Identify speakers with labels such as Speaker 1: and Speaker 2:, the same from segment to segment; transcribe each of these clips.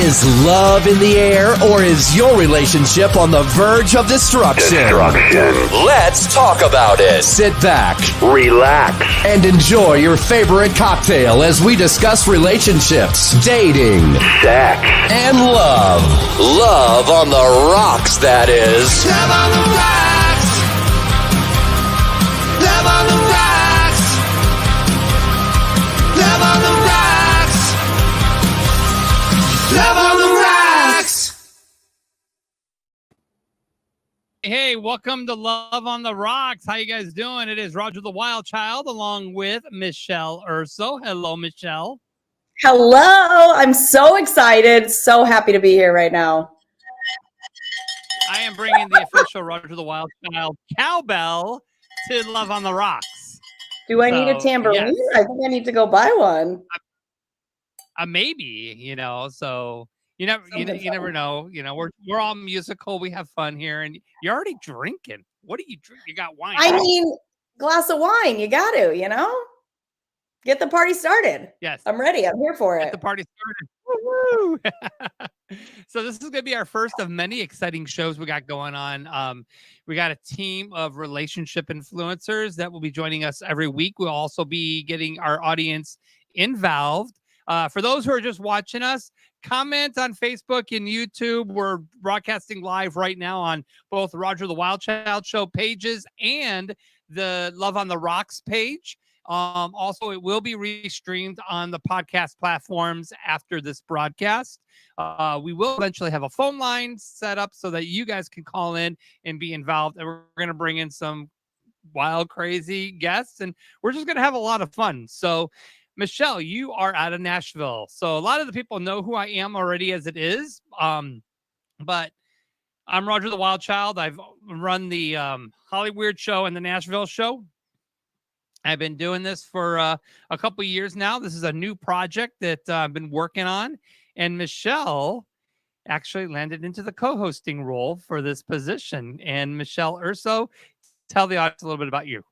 Speaker 1: Is love in the air, or is your relationship on the verge of destruction? Let's talk about it. Sit back,
Speaker 2: relax,
Speaker 1: and enjoy your favorite cocktail as we discuss relationships, dating,
Speaker 2: sex,
Speaker 1: and love. Love on the rocks, that is.
Speaker 3: Love on the rocks. Love on the rocks. Love on the rocks. Love on the rocks.
Speaker 4: Hey, welcome to Love on the Rocks. How you guys doing? It is Roger the Wild Child along with Michelle Urso. Hello, Michelle.
Speaker 5: Hello. I'm so excited. So happy to be here right now.
Speaker 4: I am bringing the official Roger the Wild Child cowbell to Love on the Rocks.
Speaker 5: Do I need a tambourine?
Speaker 4: Yes.
Speaker 5: I think I need to go buy one.
Speaker 4: Maybe, so you never know. We're all musical. We have fun here, and you're already drinking. What do you drink? You got wine.
Speaker 5: I mean, glass of wine. You got to, get the party started.
Speaker 4: Yes,
Speaker 5: I'm ready. I'm here for it.
Speaker 4: Get the party started. Woo-hoo! So this is going to be our first of many exciting shows we got going on. We got a team of relationship influencers that will be joining us every week. We'll also be getting our audience involved. For those who are just watching us, comment on Facebook and YouTube. We're broadcasting live right now on both Roger the Wild Child Show pages and the Love on the Rocks page. Also, it will be restreamed on the podcast platforms after this broadcast. We will eventually have a phone line set up so that you guys can call in and be involved. And we're going to bring in some wild, crazy guests, and we're just going to have a lot of fun. So, Michelle, you are out of Nashville. So a lot of the people know who I am already as it is. But I'm Roger the Wild Child. I've run the Hollywood show and the Nashville show. I've been doing this for a couple of years now. This is a new project that I've been working on. And Michelle actually landed into the co-hosting role for this position. And Michelle Urso, tell the audience a little bit about you.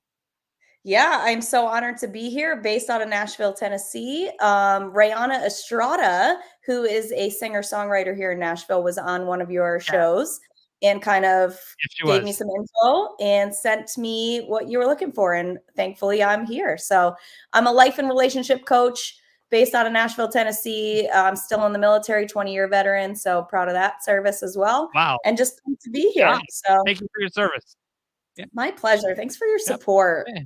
Speaker 5: Yeah, I'm so honored to be here, based out of Nashville, Tennessee. Rihanna Estrada, who is a singer-songwriter here in Nashville, was on one of your shows and kind of gave me some info and sent me what you were looking for. And thankfully, I'm here. So I'm a life and relationship coach based out of Nashville, Tennessee. I'm still in the military, 20-year veteran. So proud of that service as well.
Speaker 4: Wow.
Speaker 5: And just to be here.
Speaker 4: Wow.
Speaker 5: So
Speaker 4: thank you for your service. Yeah.
Speaker 5: My pleasure. Thanks for your support.
Speaker 4: Yeah.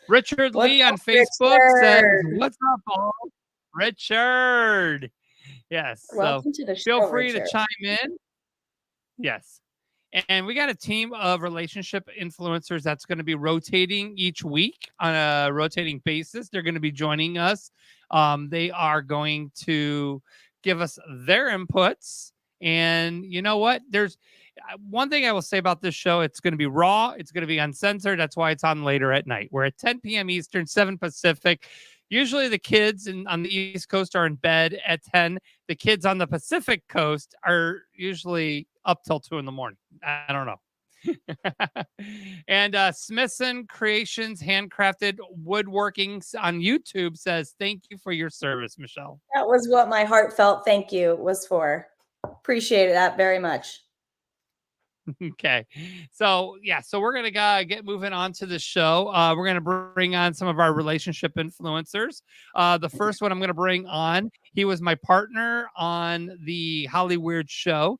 Speaker 4: Richard Lee on Facebook says, "What's up, all?" Richard. Yes.
Speaker 5: Welcome to the show,
Speaker 4: feel free
Speaker 5: Richard.
Speaker 4: to chime in. Yes. And we got a team of relationship influencers that's going to be rotating each week on a rotating basis. They're going to be joining us. They are going to give us their inputs. And you know what? There's one thing I will say about this show. It's going to be raw. It's going to be uncensored. That's why it's on later at night. We're at 10 p.m. Eastern, 7 Pacific. Usually the kids on the East Coast are in bed at 10. The kids on the Pacific Coast are usually up till 2 in the morning. I don't know. And Smithson Creations Handcrafted Woodworking on YouTube says, "Thank you for your service, Michelle."
Speaker 5: That was what my heartfelt thank you was for. Appreciate that very much.
Speaker 4: Okay. So we're going to get moving on to the show. We're going to bring on some of our relationship influencers. The first one I'm going to bring on, he was my partner on the Hollywood show.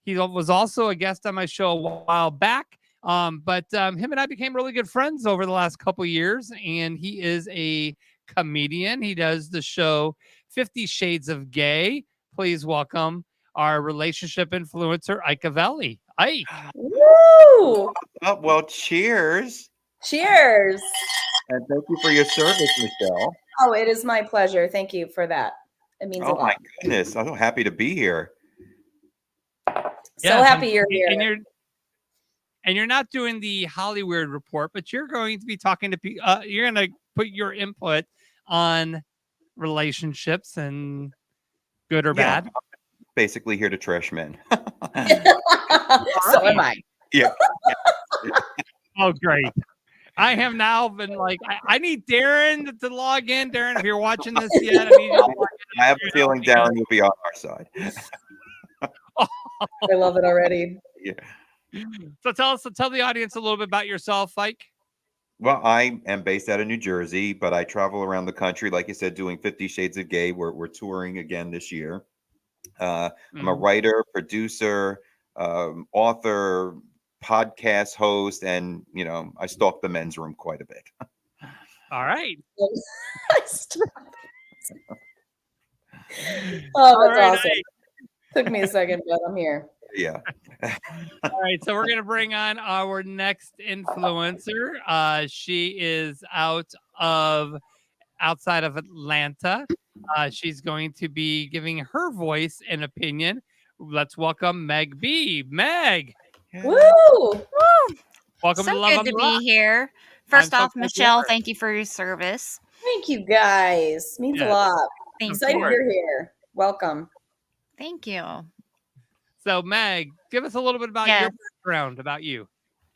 Speaker 4: He was also a guest on my show a while back. But him and I became really good friends over the last couple of years, and he is a comedian. He does the show 50 Shades of Gay. Please welcome our relationship influencer, Ike Avelli. Ike.
Speaker 5: Woo!
Speaker 2: Well, cheers.
Speaker 5: Cheers.
Speaker 2: And thank you for your service, Michelle.
Speaker 5: Oh, it is my pleasure. Thank you for that. It means a lot.
Speaker 2: Oh, my goodness. I'm so happy to be here.
Speaker 5: So happy you're here.
Speaker 4: And you're not doing the Hollywood report, but you're going to be talking to people. You're going to put your input on relationships and good or bad.
Speaker 2: Basically here to trash men.
Speaker 5: So am I.
Speaker 2: Yeah.
Speaker 4: Oh, great. I have now been like, I need Darren to log in. Darren, if you're watching this yet, I need you to log
Speaker 2: I have a feeling Darren will be on our side.
Speaker 5: I love it already.
Speaker 2: Yeah.
Speaker 4: So tell the audience a little bit about yourself, Ike.
Speaker 2: Well, I am based out of New Jersey, but I travel around the country, like you said, doing 50 Shades of Gay. We're touring again this year. I'm a writer, producer, author, podcast host, and I stalk the men's room quite a bit.
Speaker 4: All right.
Speaker 5: Oh, that's
Speaker 4: right,
Speaker 5: awesome. Took me a second, but I'm here.
Speaker 2: Yeah.
Speaker 4: All right, so we're gonna bring on our next influencer. She is outside of Atlanta. She's going to be giving her voice and opinion. Let's welcome Meg B. Meg,
Speaker 5: Woo!
Speaker 4: welcome to
Speaker 6: So
Speaker 4: Love
Speaker 6: good
Speaker 4: on
Speaker 6: to
Speaker 4: the
Speaker 6: be
Speaker 4: Rock.
Speaker 6: here. First
Speaker 4: so
Speaker 6: off,
Speaker 4: glad you're
Speaker 6: Michelle,
Speaker 4: here.
Speaker 6: thank you for your service.
Speaker 5: Thank you guys. Means a
Speaker 4: Yes.
Speaker 5: lot.
Speaker 6: Thank
Speaker 5: Excited
Speaker 6: you.
Speaker 5: you're here. Welcome.
Speaker 6: Thank you.
Speaker 4: So Meg, give us a little bit about your
Speaker 6: Yes.
Speaker 4: background, about you.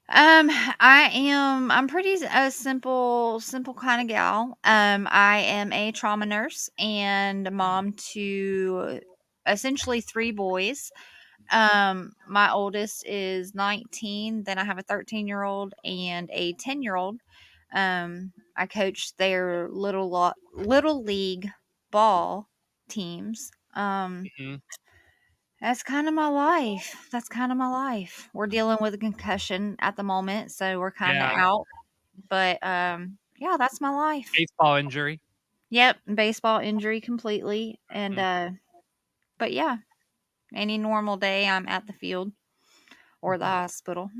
Speaker 6: I'm pretty a simple kind of gal. I am a trauma nurse and mom to essentially 3 boys. My oldest is 19, then I have a 13-year-old and a 10-year-old. I coach their little league ball teams.
Speaker 4: Mhm.
Speaker 6: That's kind of my life. That's kind of my life. We're dealing with a concussion at the moment, so we're kind of
Speaker 4: Yeah.
Speaker 6: out. But yeah, that's my life.
Speaker 4: Baseball injury.
Speaker 6: Yep, baseball injury completely. And but yeah, any normal day I'm at the field or the hospital.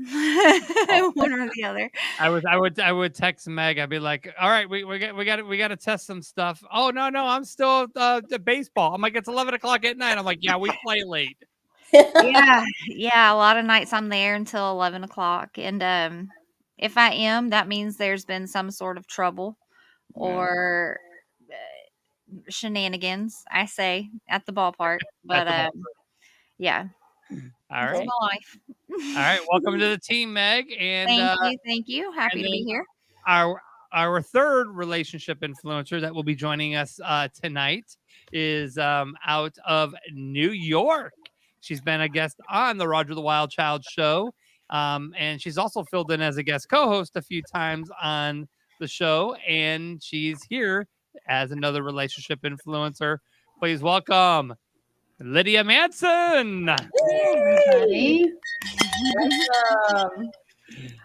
Speaker 6: One or the other.
Speaker 4: I would text Meg. I'd be like, "All right, we got to test some stuff." Oh no, I'm still the baseball. I'm like, it's 11:00 at night. I'm like, yeah, we play late.
Speaker 6: Yeah, a lot of nights I'm there until 11 o'clock. And if I am, that means there's been some sort of trouble or shenanigans, I say, at the ballpark. But yeah,
Speaker 4: All
Speaker 6: that's
Speaker 4: right.
Speaker 6: my life.
Speaker 4: All right, welcome to the team, Meg. And
Speaker 6: Thank you. Happy to be
Speaker 4: then
Speaker 6: here.
Speaker 4: our third relationship influencer that will be joining us tonight is out of New York. She's been a guest on the Roger the Wild Child show, and she's also filled in as a guest co-host a few times on the show. And she's here as another relationship influencer. Please welcome Lydia Manson.
Speaker 7: Everybody.
Speaker 5: Welcome.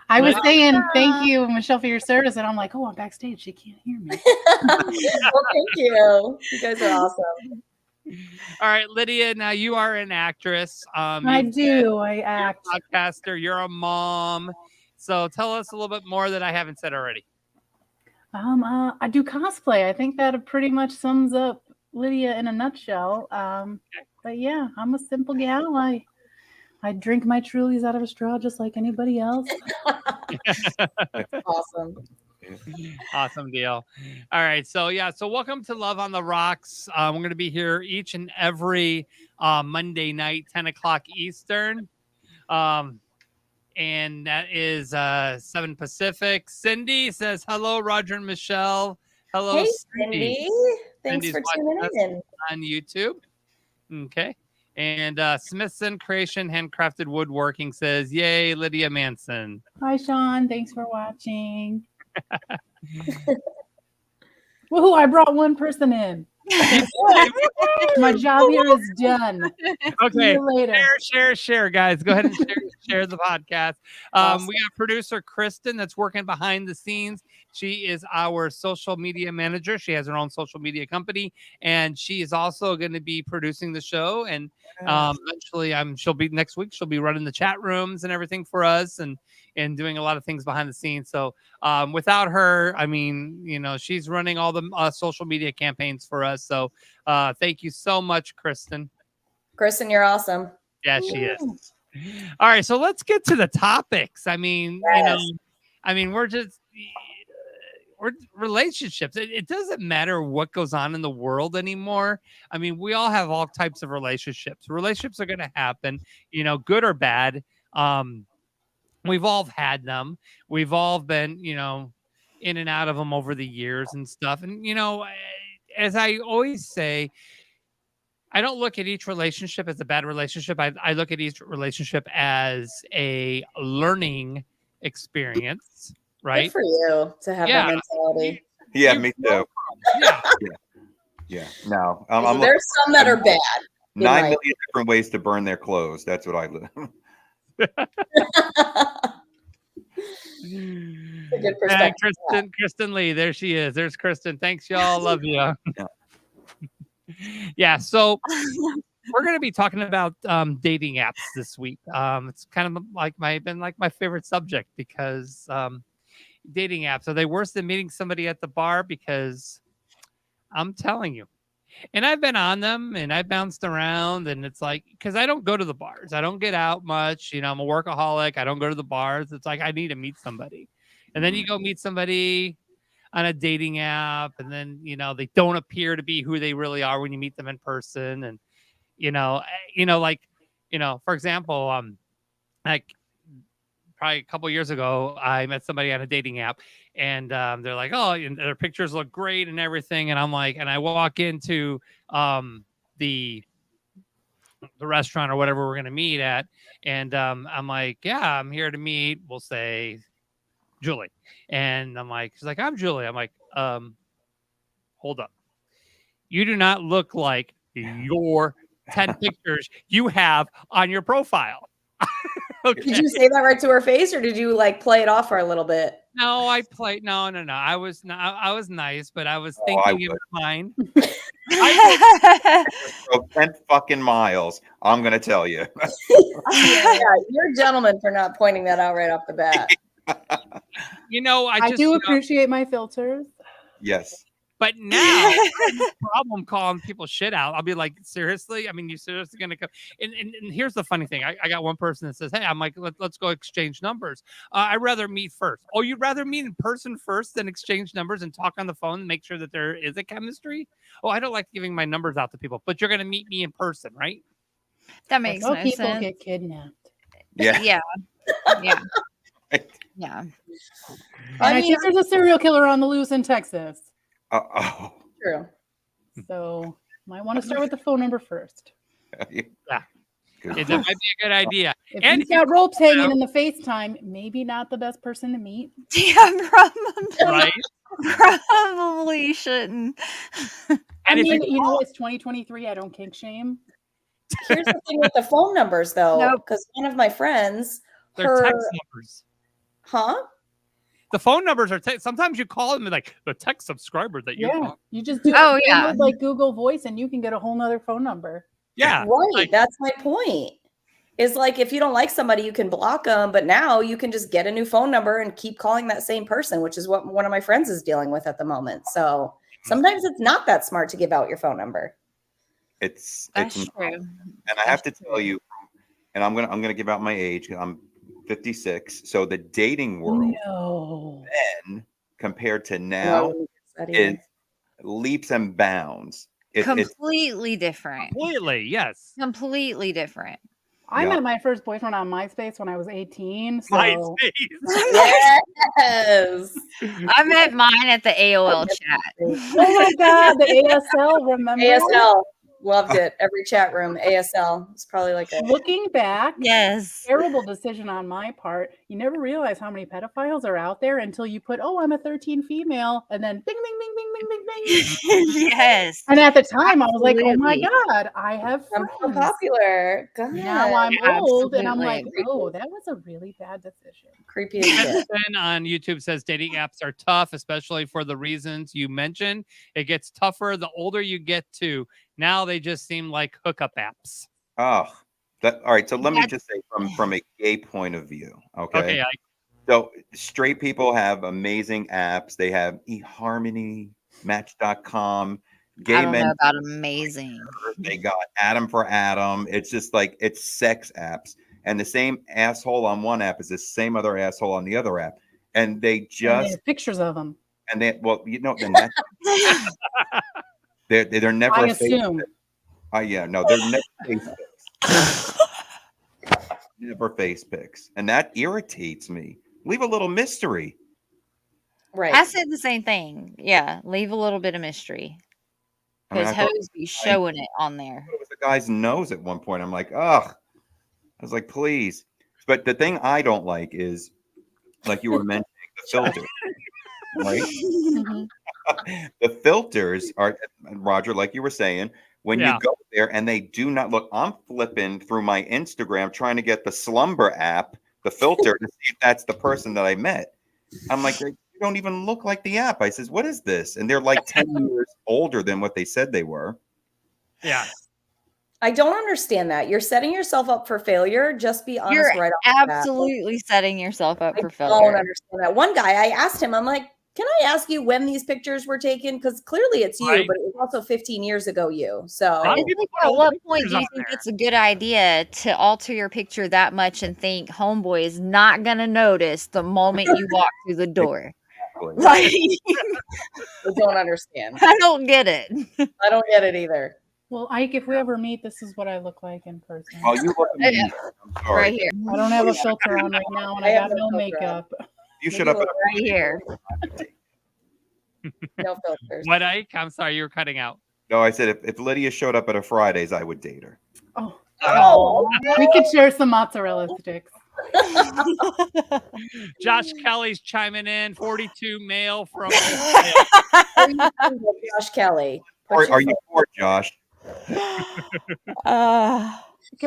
Speaker 7: I was saying thank you, Michelle, for your service, and I'm like, oh, I'm backstage. She can't hear me.
Speaker 5: Well, thank you. You guys are awesome.
Speaker 4: All right, Lydia. Now you are an actress.
Speaker 7: I do. I act.
Speaker 4: You're a podcaster. You're a mom. So tell us a little bit more that I haven't said already.
Speaker 7: I do cosplay. I think that pretty much sums up Lydia in a nutshell. But yeah, I'm a simple gal. I drink my Trulies out of a straw just like anybody else.
Speaker 5: Awesome.
Speaker 4: Awesome deal. All right. So welcome to Love on the Rocks. We're going to be here each and every Monday night, 10 o'clock Eastern. And that is 7 Pacific. Cindy says, hello, Roger and Michelle. Hello,
Speaker 5: Hey,
Speaker 4: Cindy.
Speaker 5: Cindy. Thanks
Speaker 4: Cindy's
Speaker 5: for
Speaker 4: watching
Speaker 5: tuning
Speaker 4: us
Speaker 5: in.
Speaker 4: on YouTube. Okay. And Smithson Creation Handcrafted Woodworking says, yay, Lydia Manson.
Speaker 7: Hi, Sean. Thanks for watching. Woohoo, I brought one person in. My job here is done. See
Speaker 4: Okay.
Speaker 7: you later.
Speaker 4: Share, guys. Go ahead and share the podcast.
Speaker 5: Awesome.
Speaker 4: We got producer Kristen that's working behind the scenes. She is our social media manager. She has her own social media company, and she is also going to be producing the show. And eventually, she'll be next week. She'll be running the chat rooms and everything for us, and doing a lot of things behind the scenes. So without her, I mean, she's running all the social media campaigns for us. So thank you so much, Kristen.
Speaker 5: Kristen, you're awesome.
Speaker 4: Yeah, she is. All right, so let's get to the topics. I mean, we're relationships. It doesn't matter what goes on in the world anymore. I mean, we all have all types of relationships. Relationships are going to happen, good or bad. We've all had them. We've all been, in and out of them over the years and stuff. And, as I always say, I don't look at each relationship as a bad relationship. I look at each relationship as a learning experience,
Speaker 5: Good
Speaker 4: right?
Speaker 5: for you to have that mentality.
Speaker 2: Yeah, me too.
Speaker 4: Yeah.
Speaker 2: Yeah. No, I'm looking
Speaker 5: There's some that are bad.
Speaker 2: 9 million different ways to burn their clothes. That's what I live.
Speaker 5: A good
Speaker 4: And
Speaker 5: perspective.
Speaker 4: Kristen Lee, there she is. There's Kristen. Thanks, y'all. Love you. Yeah. So we're going to be talking about dating apps this week. It's kind of like my favorite subject because dating apps, are they worse than meeting somebody at the bar? Because I'm telling you, and I've been on them and I bounced around, and it's like, because I don't go to the bars, I don't get out much. You know, I'm a workaholic. I don't go to the bars. It's like I need to meet somebody, and then you go meet somebody on a dating app, and then they don't appear to be who they really are when you meet them in person, and for example, like probably a couple years ago, I met somebody on a dating app, and they're like, "Oh, and their pictures look great and everything," and I'm like, and I walk into the restaurant or whatever we're gonna meet at, and I'm like, "Yeah, I'm here to meet, we'll say, Julie," and I'm like, she's like, "I'm Julie." I'm like, hold up, you do not look like your 10 pictures you have on your profile. Okay.
Speaker 5: Did you say that right to her face, or did you like play it off for a little bit?
Speaker 4: No, I played. No. I was nice, but I was thinking it was mine.
Speaker 2: I drove 10 fucking miles. I'm gonna tell you.
Speaker 5: Yeah, you're a gentleman for not pointing that out right off the bat.
Speaker 7: I do appreciate my filters.
Speaker 2: Yes.
Speaker 4: But now, I have no problem calling people shit out. I'll be like, seriously? I mean, you seriously going to come? And here's the funny thing. I got one person that says, hey, I'm like, let's go exchange numbers. I'd rather meet first. Oh, you'd rather meet in person first than exchange numbers and talk on the phone and make sure that there is a chemistry? Oh, I don't like giving my numbers out to people, but you're going to meet me in person, right?
Speaker 6: That makes no
Speaker 7: people
Speaker 6: sense.
Speaker 7: Get kidnapped.
Speaker 2: Yeah.
Speaker 6: Yeah. Yeah.
Speaker 7: I think there's a serial killer on the loose in Texas.
Speaker 2: Oh.
Speaker 5: True.
Speaker 7: So might want to start with the phone number first.
Speaker 4: Yeah. That might be a good idea.
Speaker 7: If he's got ropes hanging in the FaceTime, maybe not the best person to meet.
Speaker 6: Yeah, probably.
Speaker 4: Right?
Speaker 6: Probably shouldn't.
Speaker 7: I mean, it's 2023. I don't kink shame.
Speaker 5: Here's the thing with the phone numbers, though, because one of my friends,
Speaker 4: they're text numbers.
Speaker 5: Huh?
Speaker 4: The phone numbers are sometimes you call them like the text subscriber that you call.
Speaker 7: You just do like Google Voice and you can get a whole nother phone number.
Speaker 4: Yeah.
Speaker 5: Right. That's my point. Is like if you don't like somebody, you can block them, but now you can just get a new phone number and keep calling that same person, which is what one of my friends is dealing with at the moment. So sometimes it's not that smart to give out your phone number.
Speaker 2: It's
Speaker 6: true.
Speaker 2: And I have to tell you, and I'm gonna give out my age. I'm 56. So the dating world then compared to now is leaps and bounds.
Speaker 6: Completely different.
Speaker 4: Completely, yes.
Speaker 6: Completely different.
Speaker 7: I met my first boyfriend on MySpace when I was 18. So.
Speaker 4: MySpace.
Speaker 5: Yes.
Speaker 6: I met mine at the AOL chat.
Speaker 7: Oh my God, the ASL, remember?
Speaker 5: ASL. Loved it. Every chat room, ASL. It's probably like
Speaker 7: looking back.
Speaker 6: Yes.
Speaker 7: Terrible decision on my part. You never realize how many pedophiles are out there until you put, I'm a 13 female, and then bing, bing, bing, bing, bing, bing, bing.
Speaker 6: Yes.
Speaker 7: And at the time, I was like, oh my God, I have friends.
Speaker 5: I'm so popular. God.
Speaker 7: Now I'm old, and I'm like, that was a really bad decision.
Speaker 5: Creepy as shit.
Speaker 4: Ben on YouTube says dating apps are tough, especially for the reasons you mentioned. It gets tougher the older you get to. Now they just seem like hookup apps.
Speaker 2: Oh, all right. So let me just say from a gay point of view. Okay. So straight people have amazing apps. They have eHarmony, Match.com.
Speaker 6: Gay men know about amazing.
Speaker 2: They got Adam for Adam. It's just like it's sex apps. And the same asshole on one app is the same other asshole on the other app. And they just
Speaker 7: have pictures of them.
Speaker 2: And then that's they're never.
Speaker 7: I assume.
Speaker 2: They're never face pics. Never face pics, and that irritates me. Leave a little mystery.
Speaker 5: Right.
Speaker 6: I said the same thing. Yeah, leave a little bit of mystery.
Speaker 2: I mean,
Speaker 6: Because
Speaker 2: I thought
Speaker 6: hoes be showing it on there.
Speaker 2: it was the guy's nose at one point. I'm like, ugh. I was like, please. But the thing I don't like is, like you were mentioning, the filter, right?
Speaker 6: Mhm.
Speaker 2: The filters are, Roger, like you were saying, when
Speaker 4: Yeah.
Speaker 2: you go there and they do not look. I'm flipping through my Instagram trying to get the Slumber app, the filter, to see if that's the person that I met. I'm like, you don't even look like the app. I says, what is this? And they're like 10 years older than what they said they were.
Speaker 4: Yeah.
Speaker 5: I don't understand that. You're setting yourself up for failure. Just be honest
Speaker 6: You're
Speaker 5: right off the bat.
Speaker 6: absolutely setting yourself up
Speaker 5: I
Speaker 6: for
Speaker 5: don't
Speaker 6: failure.
Speaker 5: understand that. One guy, I asked him, I'm like, can I ask you when these pictures were taken? Because clearly it's you,
Speaker 4: Right.
Speaker 5: but it was also 15 years ago you. So
Speaker 4: Right.
Speaker 6: It's
Speaker 4: People
Speaker 6: like,
Speaker 4: put
Speaker 6: at
Speaker 4: old
Speaker 6: what
Speaker 4: pictures
Speaker 6: point do you
Speaker 4: on
Speaker 6: think
Speaker 4: there.
Speaker 6: it's a good idea to alter your picture that much and think homeboy is not gonna notice the moment you walk through the door? Like,
Speaker 5: I don't understand.
Speaker 6: I don't get it.
Speaker 5: I don't get it either.
Speaker 7: Well, Ike, if we ever meet, this is what I look like in person.
Speaker 2: Oh, you look amazing. I'm sorry.
Speaker 6: Right here.
Speaker 7: I don't have a filter on right now, and I got no makeup.
Speaker 2: You should have been
Speaker 6: Right here.
Speaker 5: No filters.
Speaker 4: What, Ike? I'm sorry, you were cutting out.
Speaker 2: No, I said if Lydia showed up at a Fridays, I would date her.
Speaker 7: Oh,
Speaker 5: Oh,
Speaker 7: we could share some mozzarella sticks.
Speaker 4: Josh Kelly's chiming in, 42 male from.
Speaker 5: Josh Kelly.
Speaker 2: Are you poor, Josh?
Speaker 7: Can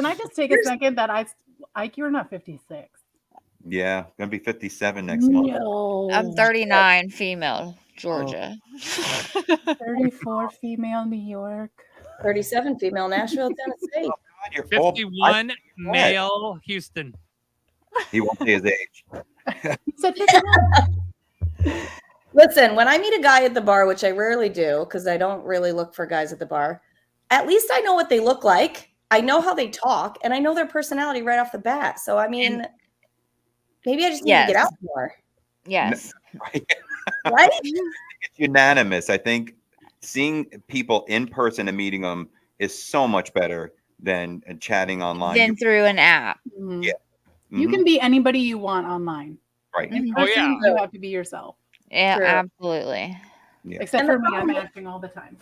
Speaker 7: I just take a second that Ike, you're not 56.
Speaker 2: Yeah, gonna be 57 next month.
Speaker 7: No.
Speaker 6: I'm 39, female, Georgia.
Speaker 7: 34, female, New York.
Speaker 5: 37, female, Nashville, Tennessee.
Speaker 2: God, you're old.
Speaker 4: 51 male, Houston.
Speaker 2: He won't say his age.
Speaker 7: He said 59.
Speaker 5: Listen, when I meet a guy at the bar, which I rarely do because I don't really look for guys at the bar, at least I know what they look like. I know how they talk, and I know their personality right off the bat. So, I mean, maybe I just need to get
Speaker 6: Yes.
Speaker 5: out more.
Speaker 6: Yes.
Speaker 5: Right?
Speaker 2: It's unanimous. I think seeing people in person and meeting them is so much better than chatting online.
Speaker 6: Then through an app.
Speaker 7: Mhm.
Speaker 2: Yeah.
Speaker 7: You
Speaker 2: Mhm.
Speaker 7: can be anybody you want online.
Speaker 2: Right.
Speaker 7: In
Speaker 6: Mhm.
Speaker 4: Oh,
Speaker 7: person,
Speaker 4: yeah.
Speaker 7: you have to be yourself.
Speaker 6: Yeah,
Speaker 5: True.
Speaker 6: absolutely.
Speaker 2: Yeah.
Speaker 7: Except
Speaker 5: And the
Speaker 7: for me, I'm
Speaker 5: problem-
Speaker 7: acting all the time.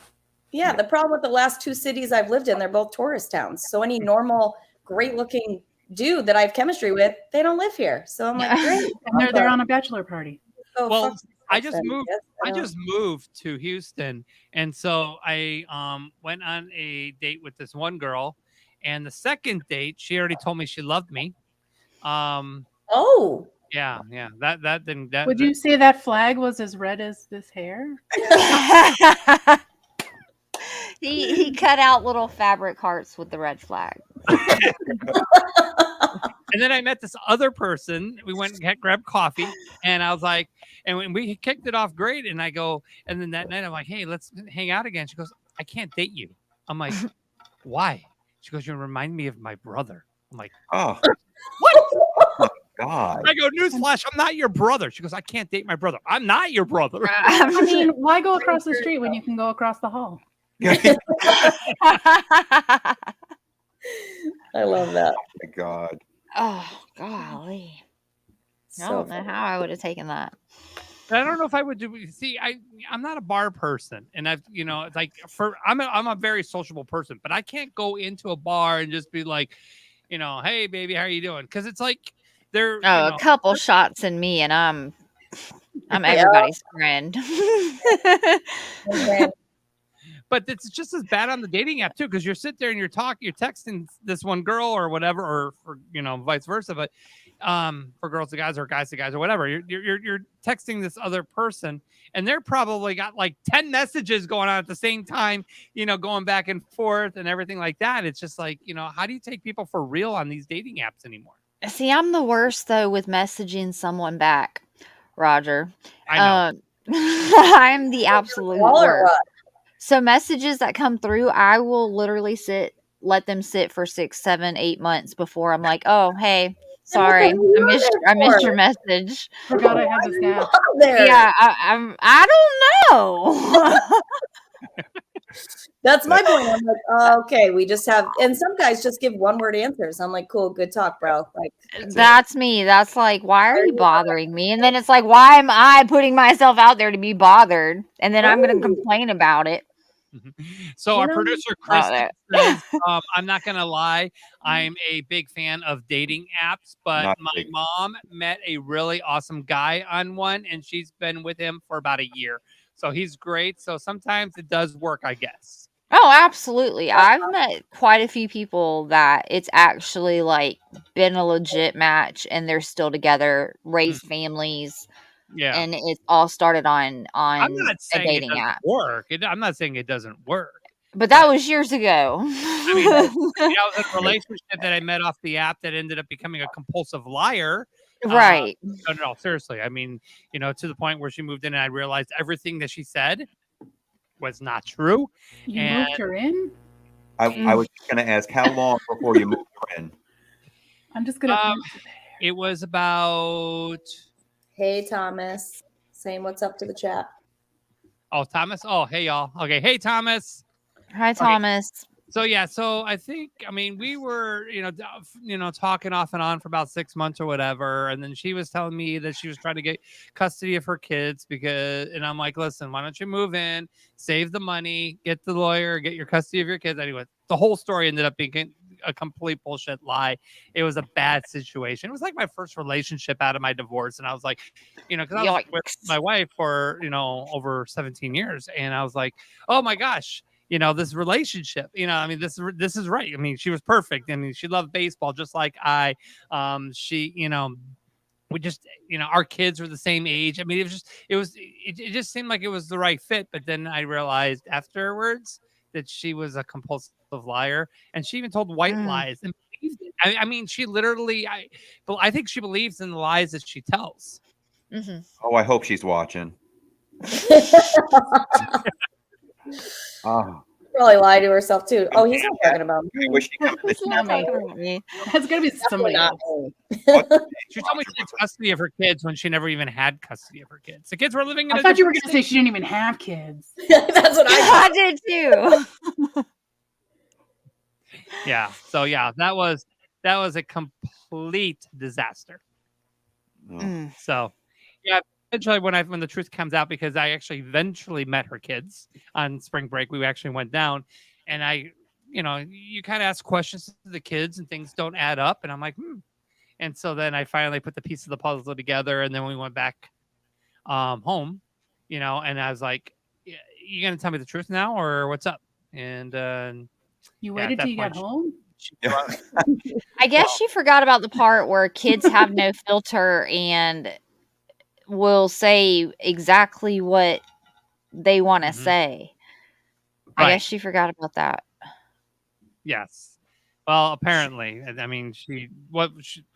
Speaker 5: Yeah, the problem with the last two cities I've lived in, they're both tourist towns. So any normal, great-looking dude that I have chemistry with, they don't live here. So I'm like, great.
Speaker 7: And they're there on a bachelor party.
Speaker 5: Oh,
Speaker 4: Well,
Speaker 5: fuck
Speaker 4: I just
Speaker 5: then.
Speaker 4: moved.
Speaker 5: Yes,
Speaker 4: I
Speaker 5: know.
Speaker 4: just moved to Houston, and so I went on a date with this one girl, and the second date, she already told me she loved me.
Speaker 5: Oh,
Speaker 4: Yeah, that didn't. That,
Speaker 7: Would you say that flag was as red as this hair?
Speaker 6: he cut out little fabric hearts with the red flag.
Speaker 4: And then I met this other person. We went and grabbed coffee, and I was like, and when we kicked it off great, and I go, and then that night I'm like, hey, let's hang out again. She goes, I can't date you. I'm like, why? She goes, you remind me of my brother. I'm like,
Speaker 2: Oh.
Speaker 4: what?
Speaker 2: Oh, God.
Speaker 4: I go, newsflash, I'm not your brother. She goes, I can't date my brother. I'm not your brother.
Speaker 7: I mean, why go across the street when you can go across the hall?
Speaker 5: I love that.
Speaker 2: Oh my God.
Speaker 6: Oh, golly. I
Speaker 5: So
Speaker 6: don't know
Speaker 5: funny.
Speaker 6: how I would have taken that.
Speaker 4: I don't know if I would do. See, I'm not a bar person, and I've it's like I'm a very sociable person, but I can't go into a bar and just be like, hey baby, how are you doing? Because it's like they're
Speaker 6: A couple shots in me, and I'm everybody's friend.
Speaker 5: Okay.
Speaker 4: But it's just as bad on the dating app too, because you're sitting there and you're texting this one girl or whatever, or for vice versa. But for girls to guys or guys to guys or whatever, you're texting this other person, and they're probably got like 10 messages going on at the same time, going back and forth and everything like that. It's just like, how do you take people for real on these dating apps anymore?
Speaker 6: See, I'm the worst though with messaging someone back, Roger.
Speaker 4: I know.
Speaker 6: I'm the absolute
Speaker 5: All or
Speaker 6: worst.
Speaker 5: what?
Speaker 6: So messages that come through, I will literally let them sit for 6, 7, 8 months before I'm like, oh, hey, sorry, I missed your message.
Speaker 7: Forgot I had this app.
Speaker 5: On there.
Speaker 6: Yeah, I don't know.
Speaker 5: That's my point. I'm like, okay, we just have, and some guys just give one word answers. I'm like, cool, good talk, bro. Like,
Speaker 6: That's me. That's like, why are you bothering me? And then it's like, why am I putting myself out there to be bothered? And then I'm going to complain about it.
Speaker 4: So
Speaker 5: You
Speaker 4: our
Speaker 5: know,
Speaker 4: producer
Speaker 6: Not
Speaker 4: Kristen
Speaker 6: that.
Speaker 4: says, I'm not gonna lie, I'm a big fan of dating apps, but
Speaker 2: Not
Speaker 4: my
Speaker 2: big.
Speaker 4: mom met a really awesome guy on one, and she's been with him for about a year. So he's great. So sometimes it does work, I guess.
Speaker 6: Oh, absolutely. I've met quite a few people that it's actually like been a legit match and they're still together, raised families,
Speaker 4: Yeah.
Speaker 6: and it's all started on
Speaker 4: I'm not
Speaker 6: a
Speaker 4: saying it
Speaker 6: dating
Speaker 4: doesn't
Speaker 6: app.
Speaker 4: work. I'm not saying it doesn't work.
Speaker 6: But that was years ago.
Speaker 4: I mean, I was in a relationship that I met off the app that ended up becoming a compulsive liar.
Speaker 6: Right.
Speaker 4: No, seriously. I mean, to the point where she moved in and I realized everything that she said was not true.
Speaker 7: You
Speaker 4: And
Speaker 7: moved her in?
Speaker 2: I was just going to ask, how long before you moved her in?
Speaker 7: I'm just gonna.
Speaker 4: it was about
Speaker 5: Hey, Thomas, saying what's up to the chat.
Speaker 4: Thomas. Oh, hey y'all. Okay, hey Thomas.
Speaker 6: Hi, Thomas.
Speaker 4: So yeah, so I think we were talking off and on for about 6 months or whatever, and then she was telling me that she was trying to get custody of her kids and I'm like, listen, why don't you move in, save the money, get the lawyer, get your custody of your kids. Anyway, the whole story ended up being a complete bullshit lie. It was a bad situation. It was like my first relationship out of my divorce, and I was like, because I was with my wife for over 17 years, and I was like, oh my gosh. This relationship, this is right. I mean, she was perfect. I mean, she loved baseball just like I. She, we just, our kids were the same age. I mean, it just seemed like it was the right fit. But then I realized afterwards that she was a compulsive liar, and she even told white lies and believed it. I mean, she literally, I think she believes in the lies that she tells.
Speaker 6: Mm-hmm.
Speaker 2: Oh, I hope she's watching. Oh,
Speaker 5: Probably lied to herself too. Oh, he's not talking about me.
Speaker 2: I wish she come in
Speaker 6: It's not talking about me.
Speaker 7: That's gonna be
Speaker 5: Definitely
Speaker 7: somebody
Speaker 5: not
Speaker 7: else.
Speaker 5: me.
Speaker 4: She told me she had custody of her kids when she never even had custody of her kids. The kids were living in
Speaker 7: I
Speaker 4: a
Speaker 7: thought you were
Speaker 4: different
Speaker 7: gonna say she didn't even have kids.
Speaker 5: That's what I
Speaker 6: I
Speaker 5: thought.
Speaker 6: did too.
Speaker 4: Yeah. So yeah, that was a complete disaster.
Speaker 6: Mm.
Speaker 4: So yeah, eventually when the truth comes out, because I actually eventually met her kids on spring break, we actually went down, and you kind of ask questions to the kids and things don't add up, and I'm like, and so then I finally put the piece of the puzzle together, and then we went back home, and I was like, you gonna tell me the truth now or what's up? And
Speaker 7: You
Speaker 4: yeah,
Speaker 7: waited till you got home?
Speaker 6: I guess she forgot about the part where kids have no filter and will say exactly what they want to say. I guess she forgot about that.
Speaker 4: Yes. Well, apparently, I mean,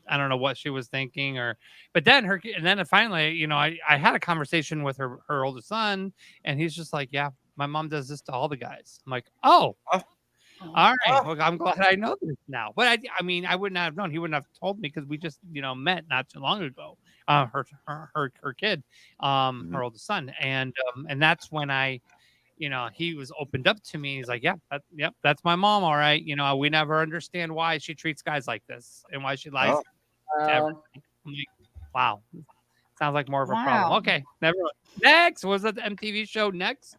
Speaker 4: I don't know what she was thinking, but then finally, I had a conversation with her oldest son, and he's just like, yeah, my mom does this to all the guys. I'm like, oh, all right. Well, I'm glad I know this now. But I mean, I would not have known. He wouldn't have told me because we just, met not too long ago. Her kid, her oldest son, and that's when he was opened up to me. He's like, yeah, that's my mom. All right. We never understand why she treats guys like this and why she lies to everybody. I'm like, wow. Sounds like more of a problem. Okay. Never mind. Next. Was that the MTV show Next?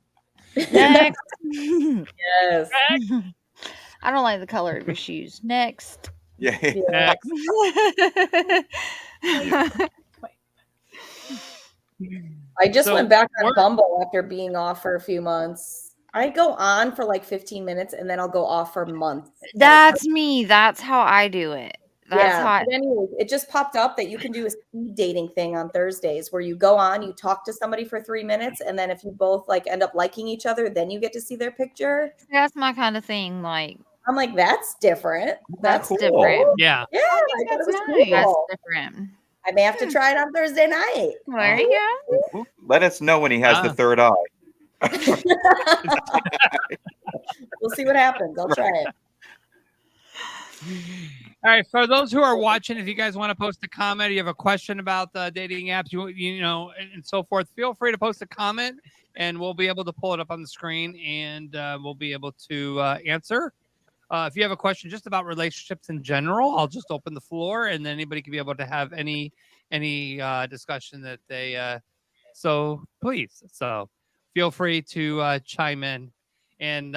Speaker 6: Next.
Speaker 5: Yes.
Speaker 6: I don't like the color of your shoes. Next.
Speaker 2: Yeah.
Speaker 4: Next.
Speaker 5: I just went back on Bumble after being off for a few months. I go on for like 15 minutes and then I'll go off for months.
Speaker 6: That's me. That's how I do it. That's how
Speaker 5: But anyways, it just popped up that you can do a speed dating thing on Thursdays where you go on, you talk to somebody for 3 minutes, and then if you both like end up liking each other, then you get to see their picture.
Speaker 6: That's my kind of thing. Like,
Speaker 5: I'm like, that's different.
Speaker 6: That's
Speaker 5: cool.
Speaker 6: different.
Speaker 4: Yeah.
Speaker 5: Yeah, I thought it was
Speaker 6: That's
Speaker 5: cool.
Speaker 6: different.
Speaker 5: I may have to try it on Thursday night.
Speaker 6: There you go.
Speaker 2: Let us know when he has the third eye.
Speaker 5: We'll see what happens. I'll try it.
Speaker 4: All right, for those who are watching, if you guys want to post a comment, you have a question about the dating apps, and so forth, feel free to post a comment, and we'll be able to pull it up on the screen, and we'll be able to answer. If you have a question just about relationships in general, I'll just open the floor, and then anybody can be able to have any discussion that they so please. So feel free to chime in And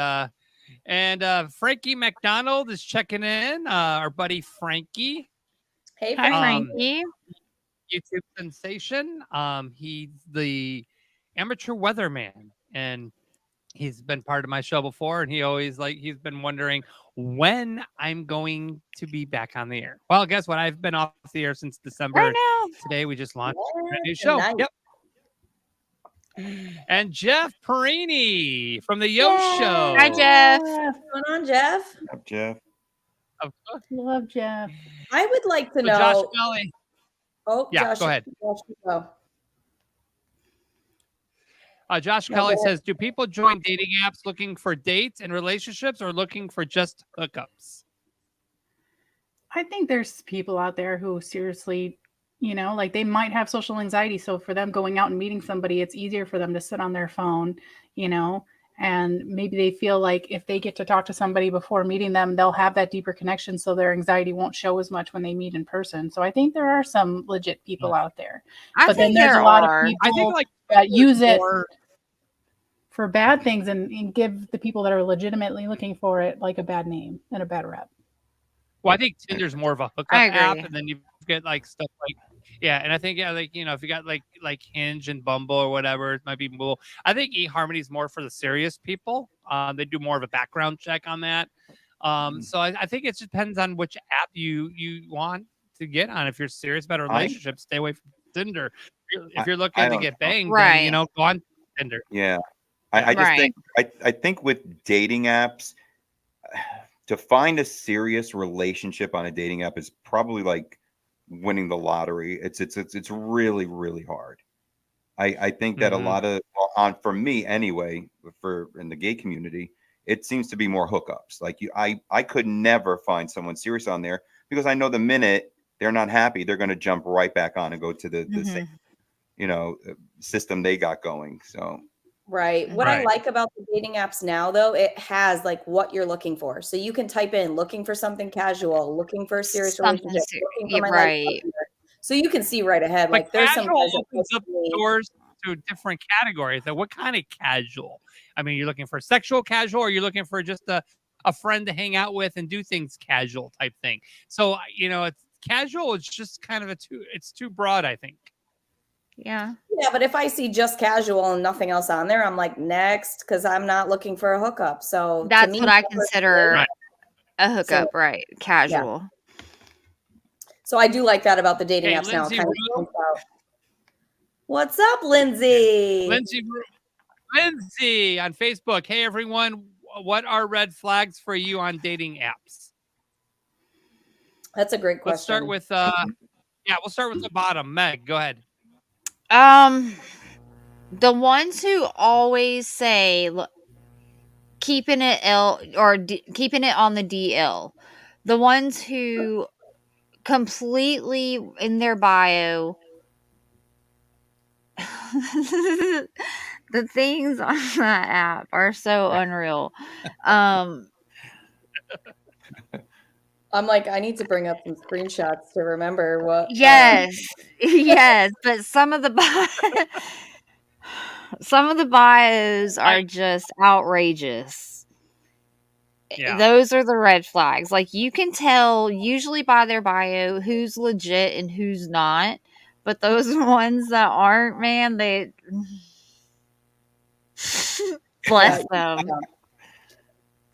Speaker 4: Frankie McDonald is checking in. Our buddy Frankie,
Speaker 5: Hey,
Speaker 6: Hi,
Speaker 5: Frank.
Speaker 6: Frankie.
Speaker 4: YouTube sensation. He's the amateur weatherman, and he's been part of my show before, and he's been wondering when I'm going to be back on the air. Well, guess what? I've been off the air since December.
Speaker 6: Right now.
Speaker 4: Today we just launched a new
Speaker 5: Yeah,
Speaker 4: show.
Speaker 5: nice.
Speaker 4: Yep. And Jeff Perini from the Yo Show.
Speaker 6: Hi, Jeff.
Speaker 5: What's going on, Jeff?
Speaker 2: Up, Jeff.
Speaker 4: Of course.
Speaker 7: Love Jeff.
Speaker 5: I would like to
Speaker 4: So
Speaker 5: know.
Speaker 4: Josh Kelly.
Speaker 5: Oh,
Speaker 4: Yeah,
Speaker 5: Josh,
Speaker 4: go ahead.
Speaker 5: Josh, you go.
Speaker 4: Josh
Speaker 5: No,
Speaker 4: Kelly
Speaker 5: go ahead.
Speaker 4: says, do people join dating apps looking for dates and relationships or looking for just hookups?
Speaker 7: I think there's people out there who seriously, like they might have social anxiety. So for them going out and meeting somebody, it's easier for them to sit on their phone, and maybe they feel like if they get to talk to somebody before meeting them, they'll have that deeper connection. So their anxiety won't show as much when they meet in person. So I think there are some legit people out there.
Speaker 6: I
Speaker 7: But then
Speaker 6: think
Speaker 7: there's
Speaker 6: there
Speaker 7: a lot
Speaker 6: are.
Speaker 7: of people
Speaker 4: I think like
Speaker 7: that use it
Speaker 4: or
Speaker 7: for bad things and give the people that are legitimately looking for it like a bad name and a bad rep.
Speaker 4: well, I think Tinder's more of a hookup
Speaker 6: I agree.
Speaker 4: app, and then you get like stuff like and I think like if you got like Hinge and Bumble or whatever, it might be more. I think eHarmony is more for the serious people. They do more of a background check on that. So I think it just depends on which app you want to get on. If you're serious about a relationship, stay away from Tinder. If you're looking to
Speaker 2: don't
Speaker 4: get
Speaker 2: know.
Speaker 4: banged,
Speaker 6: Right.
Speaker 4: then go on Tinder.
Speaker 2: Yeah. I just
Speaker 6: Right.
Speaker 2: think I think with dating apps, to find a serious relationship on a dating app is probably like winning the lottery. It's really, really hard. I think that a lot of for me anyway, for in the gay community, it seems to be more hookups. Like I could never find someone serious on there because I know the minute they're not happy, they're going to jump right back on and go to the same, system they got going. So
Speaker 5: Right. What I like about the dating apps now, though, it has like what you're looking for. So you can type in looking for something casual, looking for a serious
Speaker 6: Something
Speaker 5: relationship, looking for
Speaker 6: yeah,
Speaker 5: my life
Speaker 6: right.
Speaker 5: partner. So you can see right ahead.
Speaker 4: But
Speaker 5: Like there's some
Speaker 4: casual
Speaker 5: guys that
Speaker 4: opens up
Speaker 5: post me-
Speaker 4: doors to different categories. So what kind of casual? I mean, you're looking for sexual casual, or you're looking for just a friend to hang out with and do things casual type thing. So it's casual. It's just kind of it's too broad, I think.
Speaker 6: Yeah.
Speaker 5: Yeah, but if I see just casual and nothing else on there, I'm like next because I'm not looking for a hookup. So to
Speaker 6: That's
Speaker 5: me,
Speaker 6: what I
Speaker 5: that's
Speaker 6: consider
Speaker 4: Right.
Speaker 6: a hookup, right? Casual.
Speaker 5: So I do like that about the dating
Speaker 4: Hey,
Speaker 5: apps now.
Speaker 4: Lindsay
Speaker 5: Kind of
Speaker 4: Rue.
Speaker 5: points out. What's up, Lindsay?
Speaker 4: Lindsay on Facebook. Hey, everyone. What are red flags for you on dating apps?
Speaker 5: That's a great question.
Speaker 4: Let's start with we'll start with the bottom. Meg, go ahead.
Speaker 6: The ones who always say keeping it L or keeping it on the DL, the ones who completely in their bio, the things on that app are so unreal.
Speaker 5: I'm like, I need to bring up some screenshots to remember what.
Speaker 6: Yes, yes, but some of the bios are just outrageous.
Speaker 4: Yeah.
Speaker 6: Those are the red flags. Like you can tell usually by their bio who's legit and who's not. But those ones that aren't, man, they bless them.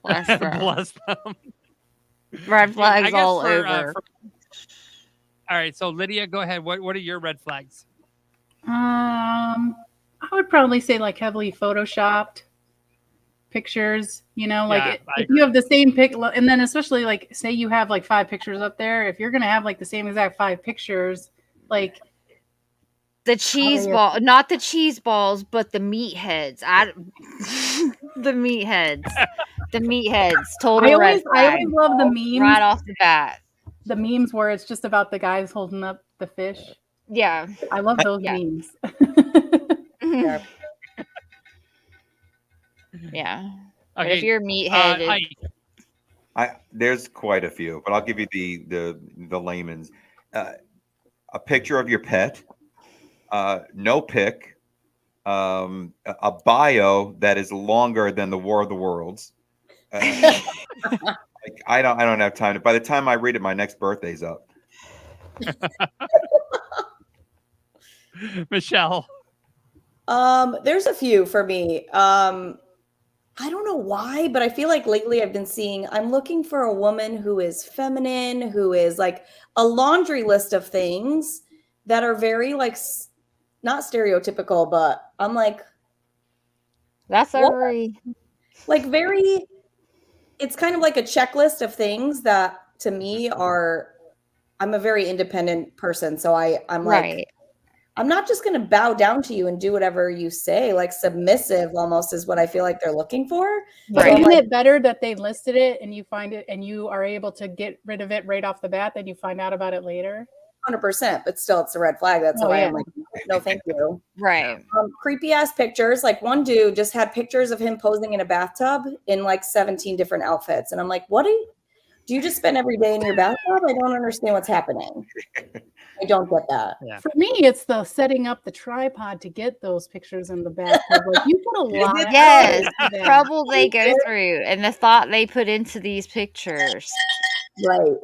Speaker 6: Bless them.
Speaker 4: Bless them.
Speaker 6: Red flags
Speaker 4: I guess
Speaker 6: all
Speaker 4: for,
Speaker 6: over.
Speaker 4: All right, so Lydia, go ahead. What are your red flags?
Speaker 7: I would probably say like heavily photoshopped pictures,
Speaker 4: Yeah,
Speaker 7: if you have the same pic, and then especially like say you have like 5 pictures up there, if you're going to have like the same exact 5 pictures, like
Speaker 6: The cheese ball, not the cheese balls, but the meatheads. The meatheads. The meatheads. Total red
Speaker 7: I
Speaker 6: flag.
Speaker 7: always love the memes.
Speaker 6: Right off the bat.
Speaker 7: The memes where it's just about the guys holding up the fish.
Speaker 6: Yeah.
Speaker 7: I love those
Speaker 6: Yeah.
Speaker 7: memes.
Speaker 6: Yeah. But
Speaker 4: Okay,
Speaker 6: if you're a meathead,
Speaker 2: there's quite a few, but I'll give you the layman's. A picture of your pet, no pic, a bio that is longer than the War of the Worlds. Like, I don't have time to. By the time I read it, my next birthday's up.
Speaker 4: Michelle.
Speaker 5: There's a few for me. I don't know why, but I feel like lately I've been seeing I'm looking for a woman who is feminine, who is like a laundry list of things that are very like not stereotypical, but I'm like,
Speaker 6: That's
Speaker 5: what?
Speaker 6: every
Speaker 5: Like very, it's kind of like a checklist of things that to me are, I'm a very independent person. So I'm like,
Speaker 6: right.
Speaker 5: I'm not just going to bow down to you and do whatever you say. Like submissive almost is what I feel like they're looking for.
Speaker 7: But
Speaker 5: So I'm
Speaker 7: isn't
Speaker 5: like,
Speaker 7: it better that they listed it and you find it and you are able to get rid of it right off the bat than you find out about it later?
Speaker 5: 100%, but still it's a red flag. That's
Speaker 7: Oh,
Speaker 5: why
Speaker 7: yeah.
Speaker 5: I'm like, no, thank you.
Speaker 6: Right.
Speaker 5: Creepy ass pictures. Like one dude just had pictures of him posing in a bathtub in like 17 different outfits. And I'm like, what do you just spend every day in your bathtub? I don't understand what's happening. I don't get that.
Speaker 4: Yeah.
Speaker 7: For me, it's the setting up the tripod to get those pictures in the bathtub. Like you put a lot of
Speaker 6: Yes,
Speaker 7: effort into that.
Speaker 6: trouble they go through and the thought they put into these pictures.
Speaker 5: Right.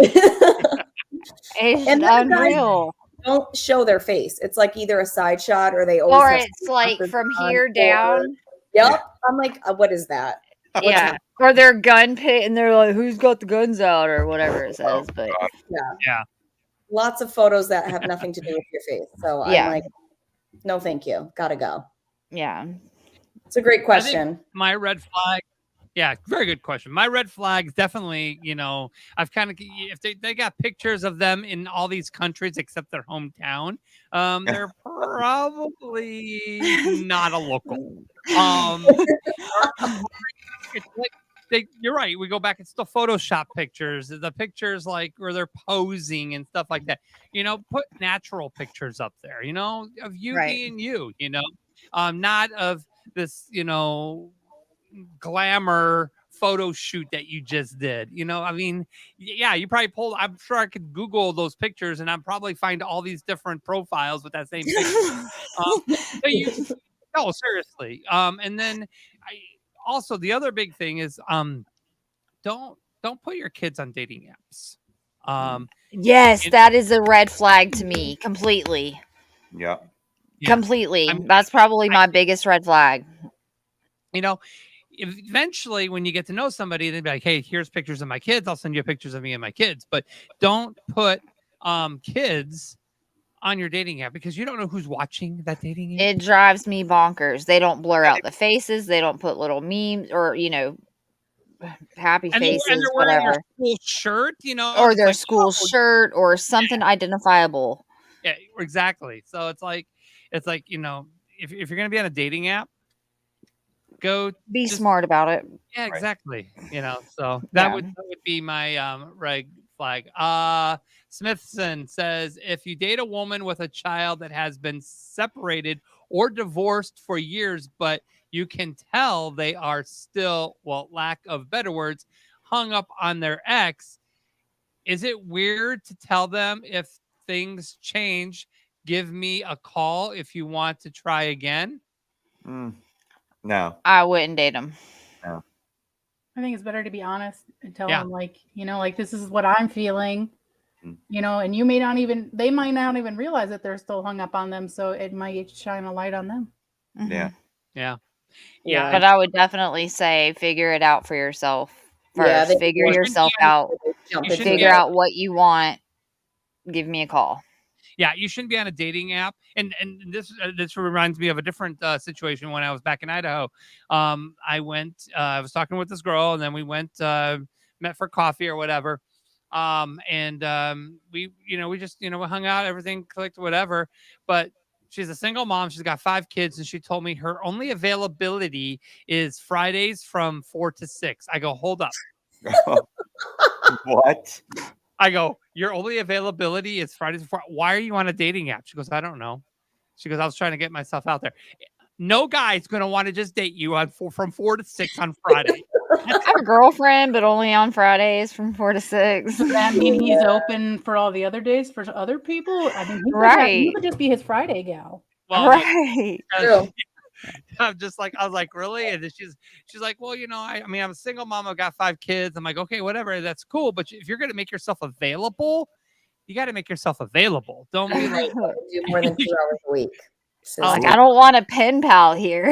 Speaker 6: It's
Speaker 5: And then guys
Speaker 6: unreal.
Speaker 5: don't show their face. It's like either a side shot or they always
Speaker 6: Or
Speaker 5: have
Speaker 6: it's
Speaker 5: some
Speaker 6: like
Speaker 5: glasses
Speaker 6: from
Speaker 5: on,
Speaker 6: here
Speaker 5: or-
Speaker 6: down.
Speaker 5: Yep. I'm like, what is that?
Speaker 6: Yeah. Or their gun pit and they're like, who's got the guns out or whatever it says. But
Speaker 4: Yeah.
Speaker 5: Lots of photos that have nothing to do with your face. So
Speaker 6: Yeah.
Speaker 5: I'm like, no, thank you. Gotta go.
Speaker 6: yeah.
Speaker 5: It's a great
Speaker 4: I think
Speaker 5: question.
Speaker 4: my red flag. Yeah, very good question. My red flags definitely, I've kind of, if they got pictures of them in all these countries except their hometown, they're probably not a local. It's like you're right. We go back. It's the Photoshop pictures, the pictures like where they're posing and stuff like that. Put natural pictures up there. Of you
Speaker 6: Right.
Speaker 4: being you. Not of this. Glamour photo shoot that you just did. I mean, yeah, you probably pulled. I'm sure I could Google those pictures and I'd probably find all these different profiles with that same picture. No, seriously. And then also the other big thing is don't put your kids on dating apps.
Speaker 6: Yes, that is a red flag to me completely.
Speaker 2: Yeah.
Speaker 6: Completely. That's probably my biggest red flag.
Speaker 4: Eventually when you get to know somebody, they'd be like, hey, here's pictures of my kids. I'll send you pictures of me and my kids. But don't put kids on your dating app because you don't know who's watching that dating app.
Speaker 6: It drives me bonkers. They don't blur out the faces. They don't put little memes or, happy faces,
Speaker 4: and they're wearing
Speaker 6: whatever.
Speaker 4: their school shirt,
Speaker 6: Or
Speaker 4: it's
Speaker 6: their
Speaker 4: like,
Speaker 6: school shirt or something identifiable.
Speaker 4: Yeah, exactly. So it's like, if you're going to be on a dating app,
Speaker 6: be smart about it.
Speaker 4: Yeah, exactly. So that would be my red flag. Smithson says, if you date a woman with a child that has been separated or divorced for years, but you can tell they are still, well, lack of better words, hung up on their ex, is it weird to tell them if things change, give me a call if you want to try again?
Speaker 2: No.
Speaker 6: I wouldn't date them.
Speaker 2: No.
Speaker 7: I think it's better to be honest and tell
Speaker 4: Yeah.
Speaker 7: them like this is what I'm feeling, and they might not even realize that they're still hung up on them. So it might shine a light on them.
Speaker 6: Mhm.
Speaker 4: Yeah.
Speaker 6: But I would definitely say figure it out for yourself first. Figure yourself out. Figure out what you want. Give me a call.
Speaker 4: Yeah, you shouldn't be on a dating app. And this reminds me of a different situation when I was back in Idaho. I was talking with this girl, and then we went met for coffee or whatever. We just we hung out, everything clicked, whatever. But she's a single mom. She's got 5 kids, and she told me her only availability is Fridays from 4 to 6. I go, hold up.
Speaker 2: What?
Speaker 4: I go, your only availability is Fridays before. Why are you on a dating app? She goes, I don't know. She goes, I was trying to get myself out there. No guy's going to want to just date you from 4 to 6 on Friday.
Speaker 6: I have a girlfriend, but only on Fridays from 4 to 6.
Speaker 7: Does that mean he's open for all the other days for other people? I mean, you could just be his Friday gal.
Speaker 4: Well,
Speaker 6: right.
Speaker 4: I'm just like, I was like, really? And then she's like, well, I mean, I'm a single mom. I've got 5 kids. I'm like, okay, whatever. That's cool. But if you're going to make yourself available, you got to make yourself available. Don't be like,
Speaker 5: do more than 2 hours a week. So
Speaker 6: Like, I don't want a pen pal here.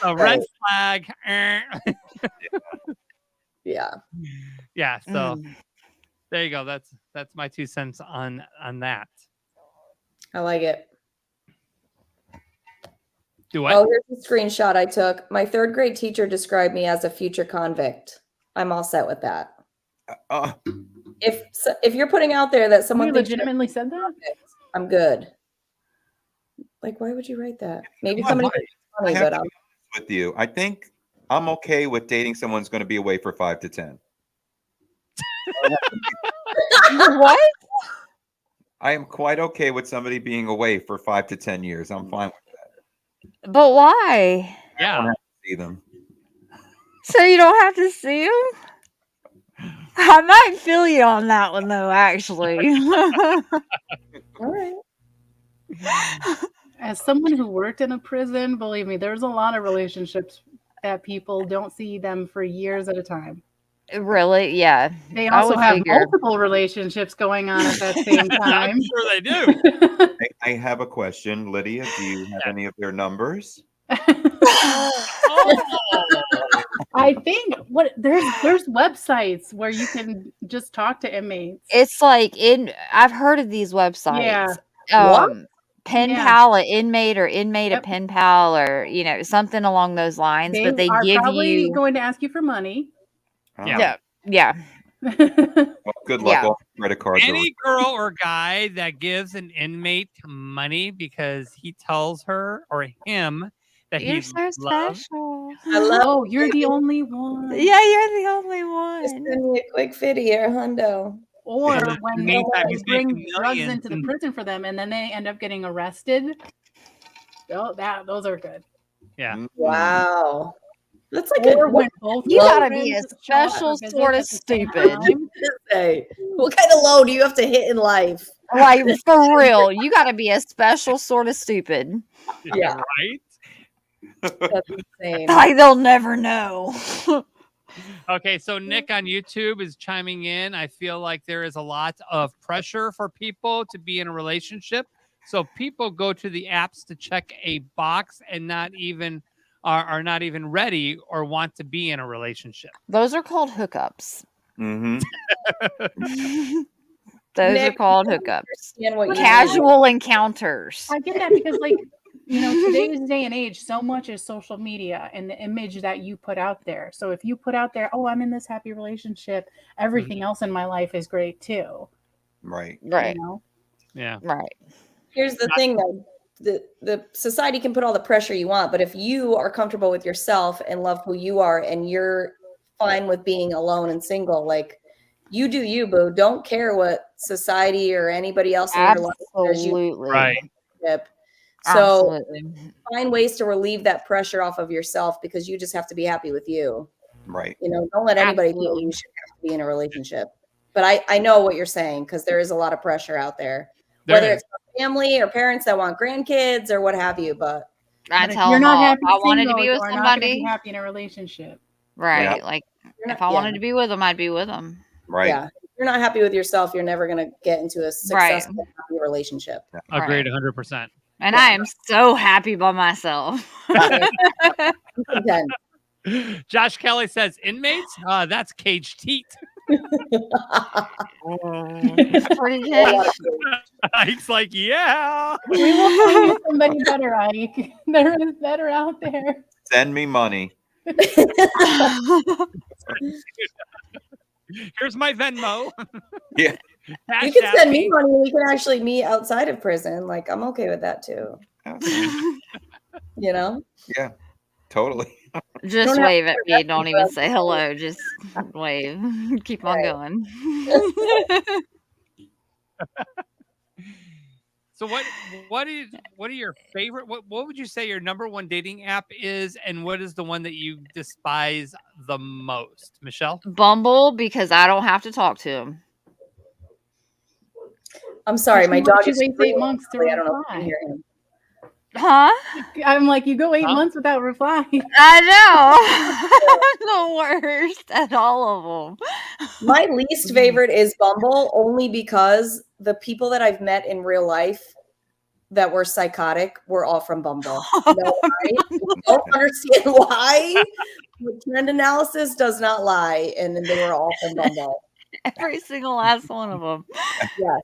Speaker 4: a red flag.
Speaker 5: yeah.
Speaker 4: Yeah. So there you go. That's my 2 cents on that.
Speaker 5: I like it.
Speaker 4: Do I?
Speaker 5: Oh, here's a screenshot I took. My 3rd grade teacher described me as a future convict. I'm all set with that. If you're putting out there that someone
Speaker 7: You legitimately said that,
Speaker 5: I'm good. Like, why would you write that? Maybe somebody thinks it's funny, but I'm
Speaker 2: with you. I think I'm okay with dating someone who's going to be away for 5 to 10.
Speaker 6: What?
Speaker 2: I am quite okay with somebody being away for 5 to 10 years. I'm fine with that.
Speaker 6: But why?
Speaker 2: I
Speaker 4: Yeah.
Speaker 2: don't have to see them.
Speaker 6: So you don't have to see him? I might feel you on that one, though, actually.
Speaker 5: all right.
Speaker 7: as someone who worked in a prison, believe me, there's a lot of relationships that people don't see them for years at a time.
Speaker 6: Really? Yeah.
Speaker 7: They
Speaker 6: I
Speaker 7: also
Speaker 6: would
Speaker 7: have
Speaker 6: figure.
Speaker 7: multiple relationships going on at that same time.
Speaker 4: I'm sure they do.
Speaker 2: I have a question. Lydia, do you have any of their numbers?
Speaker 7: I think there's websites where you can just talk to inmates.
Speaker 6: It's like I've heard of these websites.
Speaker 7: Yeah.
Speaker 6: Pen
Speaker 7: Yeah.
Speaker 6: pal, an inmate, or inmate
Speaker 7: Yep.
Speaker 6: a pen pal, or something along those lines.
Speaker 7: They
Speaker 6: But they
Speaker 7: are
Speaker 6: give
Speaker 7: probably
Speaker 6: you
Speaker 7: going to ask you for money.
Speaker 2: Oh,
Speaker 4: Yeah.
Speaker 6: yeah.
Speaker 2: Well, good luck.
Speaker 6: Yeah.
Speaker 2: All credit cards.
Speaker 4: Any girl or guy that gives an inmate money because he tells her or him that
Speaker 6: You're
Speaker 4: he's
Speaker 6: so
Speaker 4: loved,
Speaker 6: special.
Speaker 5: I love
Speaker 7: Oh, you're the only one.
Speaker 6: Yeah, you're the only
Speaker 5: Just
Speaker 6: one.
Speaker 5: send me a quick fitty or a hundo.
Speaker 7: Or
Speaker 4: And in the
Speaker 7: when
Speaker 4: meantime,
Speaker 7: they
Speaker 4: he's
Speaker 7: bring
Speaker 4: making
Speaker 7: drugs
Speaker 4: millions
Speaker 7: into the
Speaker 4: and-
Speaker 7: prison for them and then they end up getting arrested. Oh, those are good.
Speaker 4: Yeah.
Speaker 5: Wow. That's like
Speaker 7: Or
Speaker 5: a
Speaker 7: when both
Speaker 6: You
Speaker 7: your
Speaker 6: gotta be a
Speaker 7: friends show up for
Speaker 6: special
Speaker 7: visit
Speaker 6: sort of
Speaker 7: at the same
Speaker 6: stupid.
Speaker 7: time.
Speaker 5: say. What kind of low do you have to hit in life?
Speaker 6: Like, for real, you gotta be a special sort of stupid.
Speaker 5: Yeah.
Speaker 4: Right?
Speaker 5: That's insane.
Speaker 6: Like, they'll never know.
Speaker 4: Okay, so Nick on YouTube is chiming in. I feel like there is a lot of pressure for people to be in a relationship. So people go to the apps to check a box and not even are not even ready or want to be in a relationship.
Speaker 6: Those are called hookups.
Speaker 2: Mm-hmm.
Speaker 6: Those
Speaker 5: Nick,
Speaker 6: are called
Speaker 5: I
Speaker 6: hookups.
Speaker 5: understand what you mean.
Speaker 6: Casual encounters.
Speaker 7: I get that because, like, today's day and age, so much is social media and the image that you put out there. So if you put out there, oh, I'm in this happy relationship, everything else in my life is great too.
Speaker 2: Right.
Speaker 6: Right.
Speaker 7: You know?
Speaker 4: Yeah.
Speaker 6: Right.
Speaker 5: Here's the thing though. The society can put all the pressure you want, but if you are comfortable with yourself and love who you are and you're fine with being alone and single, like you do you, boo. Don't care what society or anybody else in your life says you
Speaker 6: Absolutely.
Speaker 4: Right.
Speaker 5: So
Speaker 6: Absolutely.
Speaker 5: find ways to relieve that pressure off of yourself because you just have to be happy with you.
Speaker 2: Right.
Speaker 5: Don't let anybody tell
Speaker 6: Absolutely.
Speaker 5: you should have to be in a relationship. But I know what you're saying because there is a lot of pressure out there.
Speaker 4: There
Speaker 5: Whether
Speaker 4: is.
Speaker 5: it's family or parents that want grandkids or what have you, but
Speaker 6: I
Speaker 7: But if
Speaker 6: tell
Speaker 7: you're
Speaker 6: them
Speaker 7: not
Speaker 6: all,
Speaker 7: happy
Speaker 6: if I wanted to
Speaker 7: single,
Speaker 6: be with
Speaker 7: you are not going to
Speaker 6: somebody,
Speaker 7: be happy in a relationship.
Speaker 6: right?
Speaker 2: Yeah.
Speaker 6: Like,
Speaker 5: you're not,
Speaker 6: if I wanted to be with them, I'd be with them.
Speaker 2: Right.
Speaker 5: yeah, if you're not happy with yourself, you're never going to get into a successful happy relationship.
Speaker 4: Agreed 100%.
Speaker 6: And I am so happy by myself.
Speaker 5: Content.
Speaker 4: Josh Kelly says inmates? That's caged teat.
Speaker 6: It's pretty good.
Speaker 4: Ike's like, yeah.
Speaker 7: We will find you somebody better, Ike. There is better out there.
Speaker 2: Send me money.
Speaker 4: Here's my Venmo.
Speaker 2: Yeah.
Speaker 5: You can send me money. We can actually meet outside of prison. Like, I'm okay with that too.
Speaker 2: Yeah. Totally.
Speaker 6: Just
Speaker 5: Don't
Speaker 6: wave
Speaker 5: have
Speaker 6: at
Speaker 5: to
Speaker 6: me. Don't even say hello. Just wave. Keep on going.
Speaker 4: So what are your favorite what would you say your number one dating app is, and what is the one that you despise the most? Michelle?
Speaker 6: Bumble, because I don't have to talk to him.
Speaker 5: I'm sorry, my dog
Speaker 7: You
Speaker 5: is
Speaker 7: wait 8
Speaker 5: screaming.
Speaker 7: months to
Speaker 5: I don't know if you can
Speaker 7: reply.
Speaker 5: hear him.
Speaker 6: Huh?
Speaker 7: I'm like, you go 8 months without replying.
Speaker 6: I know. The worst at all of them.
Speaker 5: My least favorite is Bumble, only because the people that I've met in real life that were psychotic were all from Bumble. No, I don't understand why. The trend analysis does not lie, and they were all from Bumble.
Speaker 6: Every single last one of them.
Speaker 5: Yeah.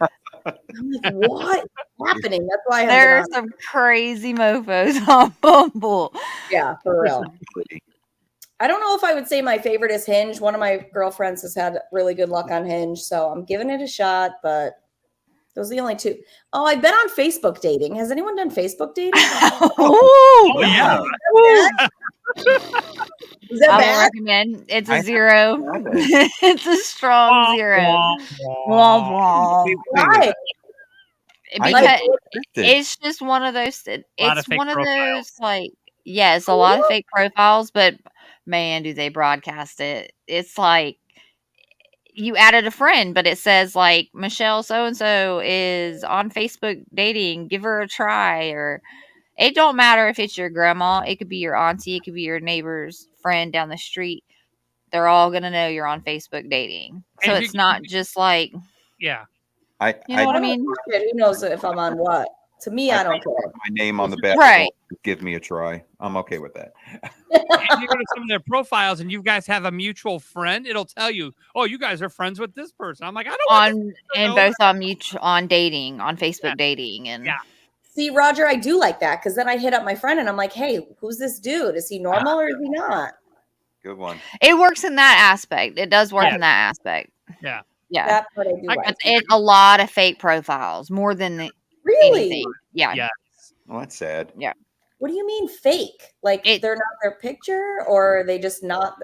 Speaker 5: I'm like, what's happening? That's why I haven't
Speaker 6: There are
Speaker 5: been on.
Speaker 6: some crazy mofos on Bumble.
Speaker 5: Yeah, for real. I don't know if I would say my favorite is Hinge. One of my girlfriends has had really good luck on Hinge, so I'm giving it a shot, but those are the only two. Oh, I've been on Facebook dating. Has anyone done Facebook dating?
Speaker 6: Oh,
Speaker 4: yeah.
Speaker 5: Is that
Speaker 6: I would
Speaker 5: bad?
Speaker 6: recommend. It's a 0. It's a strong 0.
Speaker 5: Why?
Speaker 6: Because it's just one of those. It's one of those like, yes, a lot of fake profiles, but man, do they broadcast it. It's like you added a friend, but it says like Michelle so and so is on Facebook dating. Give her a try. Or it don't matter if it's your grandma. It could be your auntie. It could be your neighbor's friend down the street. They're all gonna know you're on Facebook dating. So it's not just like,
Speaker 4: yeah.
Speaker 6: You know what I mean?
Speaker 5: Who knows if I'm on what? To me, I don't care.
Speaker 2: My name on the back.
Speaker 6: Right.
Speaker 2: Give me a try. I'm okay with that.
Speaker 4: If you go to some of their profiles and you guys have a mutual friend, it'll tell you, "Oh, you guys are friends with this person." I'm like, I don't want
Speaker 6: on and both on on dating, on Facebook dating, and
Speaker 5: See, Roger, I do like that because then I hit up my friend and I'm like, "Hey, who's this dude? Is he normal or is he not?"
Speaker 2: Good one.
Speaker 6: It works in that aspect. It does work in that aspect.
Speaker 4: Yeah.
Speaker 6: Yeah.
Speaker 5: That part I do like.
Speaker 6: It's a lot of fake profiles, more than
Speaker 5: Really?
Speaker 6: anything. Yeah.
Speaker 4: Yeah.
Speaker 2: Well, that's sad.
Speaker 6: Yeah.
Speaker 5: What do you mean fake? Like they're not their picture, or are they just not?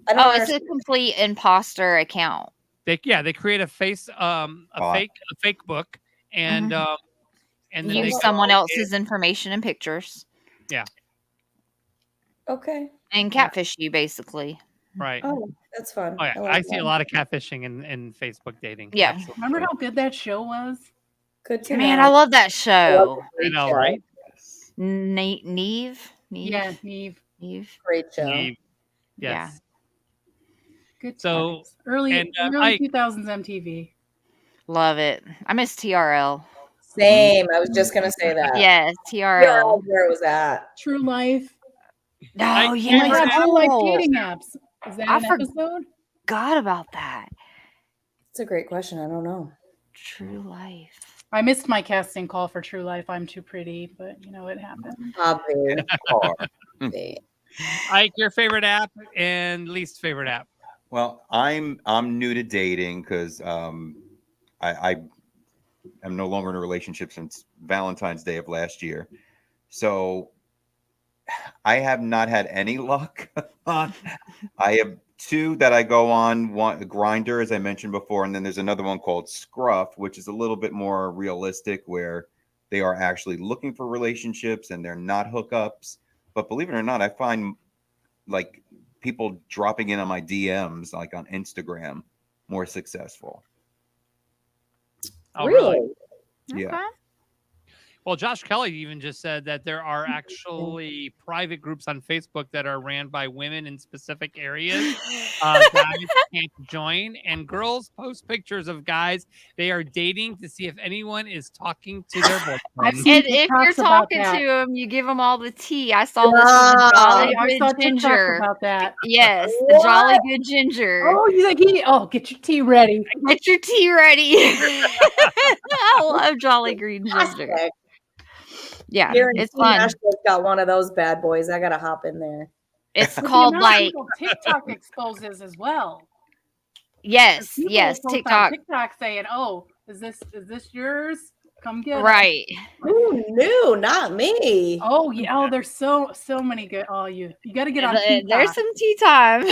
Speaker 5: I don't
Speaker 6: It's a complete imposter account.
Speaker 4: They create a fake book and and then
Speaker 6: use someone else's information and pictures.
Speaker 4: Yeah.
Speaker 5: Okay.
Speaker 6: And catfish you basically.
Speaker 4: Right.
Speaker 5: Oh, that's fun.
Speaker 4: Oh, yeah.
Speaker 5: like
Speaker 4: I see
Speaker 5: that.
Speaker 4: a lot of catfishing in Facebook dating.
Speaker 6: Yeah.
Speaker 4: Absolutely.
Speaker 7: Remember how good that show was?
Speaker 5: Good to
Speaker 6: Man,
Speaker 5: know.
Speaker 6: I love that show.
Speaker 4: I know, right?
Speaker 6: Neve.
Speaker 7: Yeah, Neve.
Speaker 5: Great show.
Speaker 4: Yes.
Speaker 6: Yeah.
Speaker 7: Good.
Speaker 4: So
Speaker 7: times. early
Speaker 4: and,
Speaker 7: 2000s MTV.
Speaker 6: Love it. I miss TRL.
Speaker 5: Same. I was just gonna say that.
Speaker 6: Yes,
Speaker 5: Yeah,
Speaker 6: TRL.
Speaker 5: where it was at.
Speaker 7: True Life.
Speaker 6: Oh,
Speaker 7: Oh
Speaker 6: yeah.
Speaker 7: my God, True Life dating apps. Is that an episode?
Speaker 6: Forgot about that.
Speaker 5: It's a great question. I don't know.
Speaker 6: True Life.
Speaker 7: I missed my casting call for True Life. I'm too pretty, but it happened.
Speaker 4: Ike, your favorite app and least favorite app?
Speaker 2: Well, I'm new to dating because I am no longer in a relationship since Valentine's Day of last year. So I have not had any luck. I have two that I go on. One, Grinder, as I mentioned before, and then there's another one called Scruff, which is a little bit more realistic, where they are actually looking for relationships and they're not hookups. But believe it or not, I find like people dropping in on my DMs, like on Instagram, more successful.
Speaker 4: Oh, really?
Speaker 2: Yeah.
Speaker 6: Okay.
Speaker 4: Well, Josh Kelly even just said that there are actually private groups on Facebook that are ran by women in specific areas. Guys can't join, and girls post pictures of guys they are dating to see if anyone is talking to their boyfriend.
Speaker 6: And if you're talking to them, you give them all the tea. I saw this with the Jolly
Speaker 7: I saw
Speaker 6: Good Ginger.
Speaker 7: about that.
Speaker 6: Yes, the Jolly Good Ginger.
Speaker 7: Oh, he's like, get your tea ready.
Speaker 6: Get your tea ready. I love Jolly Green Ginger. Yeah, it's fun.
Speaker 5: Nashville's got one of those bad boys. I gotta hop in there.
Speaker 6: It's
Speaker 7: But the
Speaker 6: called
Speaker 7: amount of
Speaker 6: like
Speaker 7: people TikTok exposes as well.
Speaker 6: yes,
Speaker 7: People
Speaker 6: yes,
Speaker 7: post on
Speaker 6: TikTok.
Speaker 7: TikTok saying, "Oh, is this yours? Come get it."
Speaker 6: Right.
Speaker 5: Who knew? Not me.
Speaker 7: Oh yeah. Oh, there's so many good. Oh, you got to get on TikTok.
Speaker 6: There's some tea time.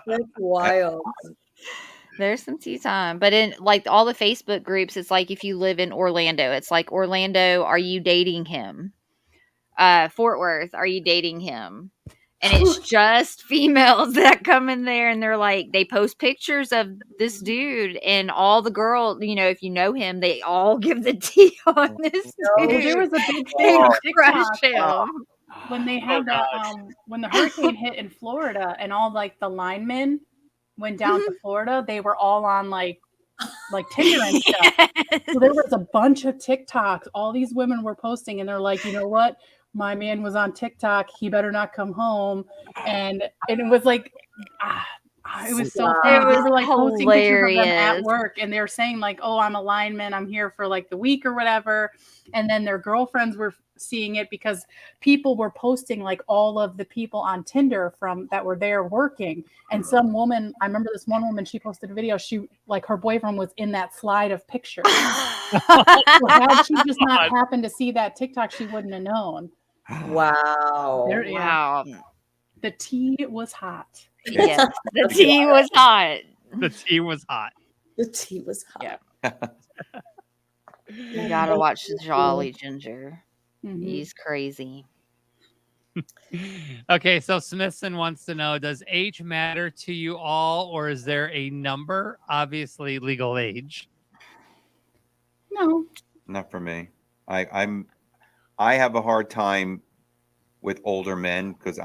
Speaker 5: That's wild.
Speaker 6: There's some tea time. But in like all the Facebook groups, it's like if you live in Orlando, it's like Orlando, are you dating him? Fort Worth, are you dating him? and it's just females that come in there, and they're like, they post pictures of this dude, and all the girls, if you know him, they all give the tea on this
Speaker 7: Well,
Speaker 6: dude.
Speaker 7: there was a big
Speaker 6: They
Speaker 7: thing on
Speaker 6: crush
Speaker 7: TikTok
Speaker 6: him.
Speaker 7: when they had that when the hurricane hit in Florida and all like the linemen went down to Florida, they were all on like Tinder and stuff.
Speaker 6: Yes.
Speaker 7: So there was a bunch of TikToks. All these women were posting, and they're like, you know what? My man was on TikTok. He better not come home. And it was like, it was so funny.
Speaker 6: It was
Speaker 7: They were like posting pictures of them at
Speaker 6: hilarious.
Speaker 7: work, and they were saying like, "Oh, I'm a lineman. I'm here for like the week or whatever." And then their girlfriends were seeing it because people were posting like all of the people on Tinder from that were there working. And some woman, I remember this one woman, she posted a video. She like her boyfriend was in that slide of pictures. So had she just not happened to see that TikTok, she wouldn't have known.
Speaker 5: Wow.
Speaker 6: Wow.
Speaker 7: The tea was hot.
Speaker 6: Yes, the tea was hot.
Speaker 4: The tea was hot.
Speaker 5: The tea was hot.
Speaker 6: Yeah. You gotta watch the Jolly Ginger.
Speaker 7: Mhm.
Speaker 6: He's crazy.
Speaker 4: Okay, so Smithson wants to know, does age matter to you all, or is there a number? Obviously, legal age.
Speaker 7: No.
Speaker 2: Not for me. I have a hard time with older men because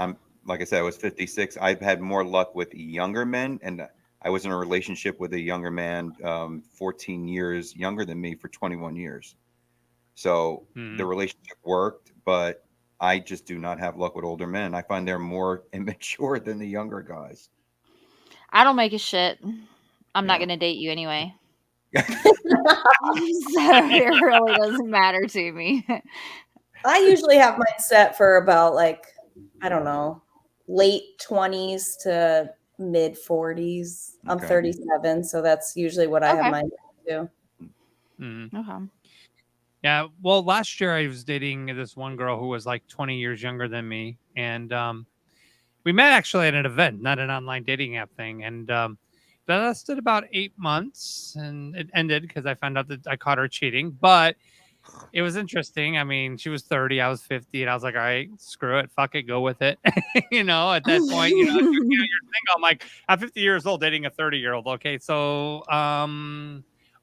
Speaker 2: like I said, I was 56. I've had more luck with younger men, and I was in a relationship with a younger man, 14 years younger than me for 21 years. So the relationship worked, but I just do not have luck with older men. I find they're more immature than the younger guys.
Speaker 6: I don't make a shit. I'm not gonna date you anyway. So it really doesn't matter to me.
Speaker 5: I usually have mine set for about like, I don't know, late 20s to mid 40s. I'm
Speaker 2: Okay.
Speaker 5: 37, so that's usually what I
Speaker 6: Okay.
Speaker 5: have mine to.
Speaker 6: Okay.
Speaker 4: Yeah, well, last year I was dating this one girl who was like 20 years younger than me, and we met actually at an event, not an online dating app thing, and that lasted about 8 months, and it ended because I found out that I caught her cheating. But it was interesting. I mean, she was 30, I was 50, and I was like, all right, screw it, fuck it, go with it. At that point, you're single. I'm like, I'm 50 years old dating a 30-year-old. Okay, so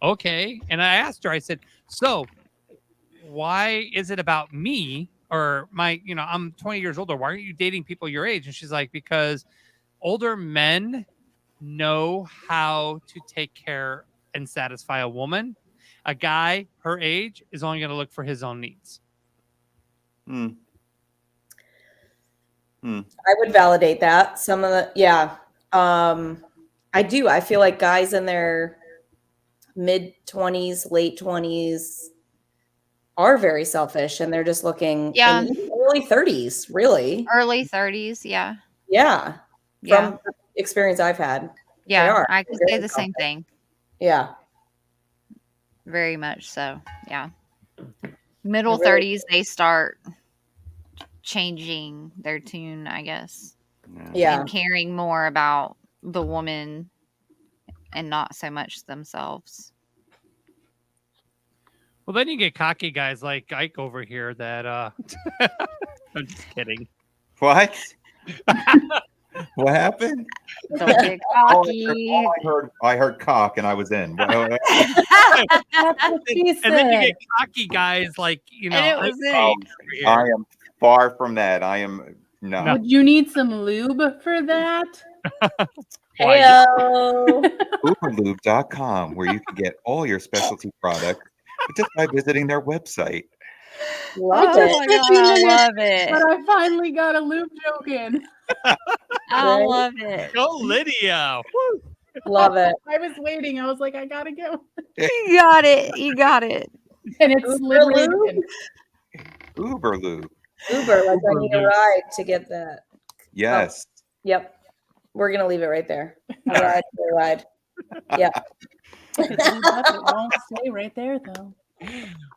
Speaker 4: okay, and I asked her, I said, so why is it about me or my, I'm 20 years older. Why aren't you dating people your age? And she's like, because older men know how to take care and satisfy a woman. A guy her age is only going to look for his own needs.
Speaker 5: I would validate that. Some of the, yeah. I do. I feel like guys in their mid 20s, late 20s are very selfish, and they're just looking
Speaker 6: Yeah.
Speaker 5: in early 30s, really.
Speaker 6: Early 30s, yeah.
Speaker 5: Yeah.
Speaker 6: Yeah.
Speaker 5: From the experience I've had. They
Speaker 6: Yeah.
Speaker 5: are.
Speaker 6: I could
Speaker 5: They're
Speaker 6: say
Speaker 5: very
Speaker 6: the same
Speaker 5: selfish.
Speaker 6: thing.
Speaker 5: Yeah.
Speaker 6: Very much so. Yeah. Middle
Speaker 5: They really
Speaker 6: 30s, they start changing their tune, I guess.
Speaker 5: Yeah.
Speaker 6: And caring more about the woman and not so much themselves.
Speaker 4: Well, then you get cocky guys like Ike over here that I'm just kidding.
Speaker 2: What? What happened?
Speaker 6: Don't get cocky.
Speaker 2: I heard cock and I was in.
Speaker 7: That's what she
Speaker 4: And then you
Speaker 7: said.
Speaker 4: get cocky guys like,
Speaker 6: And it was
Speaker 4: Ike
Speaker 6: in.
Speaker 4: over here.
Speaker 2: I am far from that. I am no.
Speaker 7: Would you need some lube for that?
Speaker 4: Why?
Speaker 5: Heyo.
Speaker 2: Uberlube.com, where you can get all your specialty products just by visiting their website.
Speaker 5: Love
Speaker 6: Oh
Speaker 5: it.
Speaker 6: my God, I love it.
Speaker 7: But I finally got a lube joke in.
Speaker 6: I love it.
Speaker 4: Go Lydia.
Speaker 5: Love it.
Speaker 7: I was waiting. I was like, I gotta go.
Speaker 6: You got it. You got it.
Speaker 7: And it's literally
Speaker 2: Uberlube.
Speaker 5: Uber, like I need a ride to get that.
Speaker 2: Yes.
Speaker 5: Yep. We're gonna leave it right there. A ride for a ride. Yep.
Speaker 7: it won't stay right there though.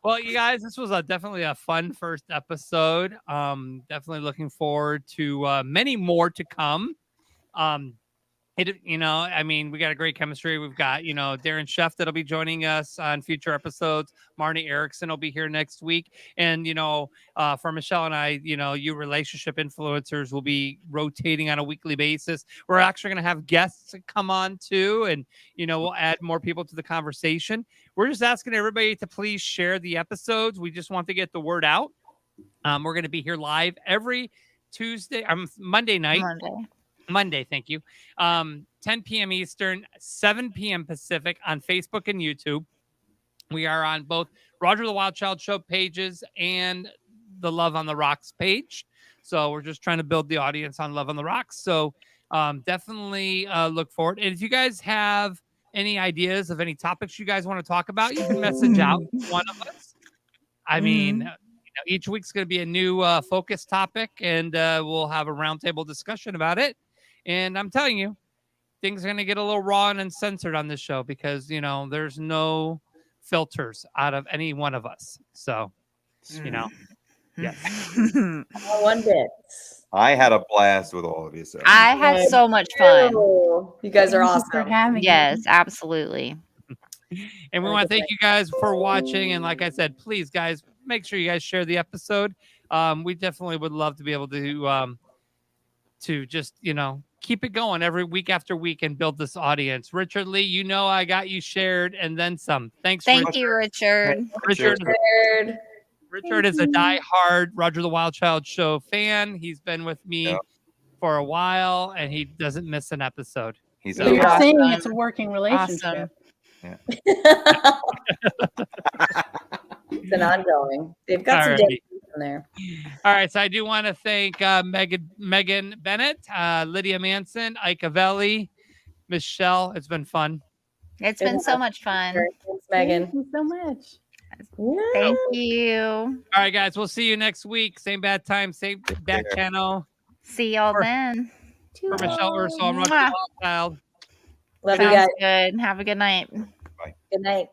Speaker 4: Well, you guys, this was definitely a fun first episode. Definitely looking forward to many more to come. I mean, we got a great chemistry. We've got, Darren Chef that'll be joining us on future episodes. Marnie Erickson will be here next week. And, for Michelle and I, you relationship influencers will be rotating on a weekly basis. We're actually going to have guests come on too. And, we'll add more people to the conversation. We're just asking everybody to please share the episodes. We just want to get the word out. We're going to be here live every Monday night. Monday, thank you. 10 p.m. Eastern, 7 p.m. Pacific on Facebook and YouTube. We are on both Roger the Wild Child Show pages and the Love on the Rocks page. So we're just trying to build the audience on Love on the Rocks. So definitely look forward. And if you guys have any ideas of any topics you guys want to talk about, you can message out one of us. I mean, each week's going to be a new focus topic, and we'll have a roundtable discussion about it. And I'm telling you, things are going to get a little raw and uncensored on this show because, there's no filters out of any one of us. So, yes.
Speaker 5: One bit.
Speaker 2: I had a blast with all of you. So.
Speaker 6: I had so much fun.
Speaker 5: You guys are
Speaker 7: Thank you for
Speaker 5: awesome.
Speaker 7: having
Speaker 6: Yes,
Speaker 7: me.
Speaker 6: absolutely.
Speaker 4: And we want to thank you guys for watching. And like I said, please, guys, make sure you guys share the episode. We definitely would love to be able to just, keep it going every week after week and build this audience. Richard Lee, I got you shared and then some. Thanks.
Speaker 6: Thank you, Richard.
Speaker 4: Richard is a diehard Roger the Wild Child Show fan. He's been with me for a while and he doesn't miss an episode.
Speaker 2: He's
Speaker 7: You're saying it's a working relationship.
Speaker 6: Awesome.
Speaker 2: Yeah.
Speaker 5: It's an ongoing. They've got some
Speaker 4: Alrighty.
Speaker 5: in there.
Speaker 4: All right, so I do want to thank Megan Bennett, Lydia Manson, Ike Avelli, Michelle. It's been fun.
Speaker 6: It's been so much fun.
Speaker 5: Thanks, Megan.
Speaker 7: Thank you so much.
Speaker 6: Thank you.
Speaker 4: All right, guys, we'll see you next week. Same bad time, same bad channel.
Speaker 6: See y'all then.
Speaker 4: For Michelle Urso, I'm Roger the Wild Child.
Speaker 5: Love you
Speaker 6: Sounds
Speaker 5: guys.
Speaker 6: good. Have a good night.
Speaker 5: Good night.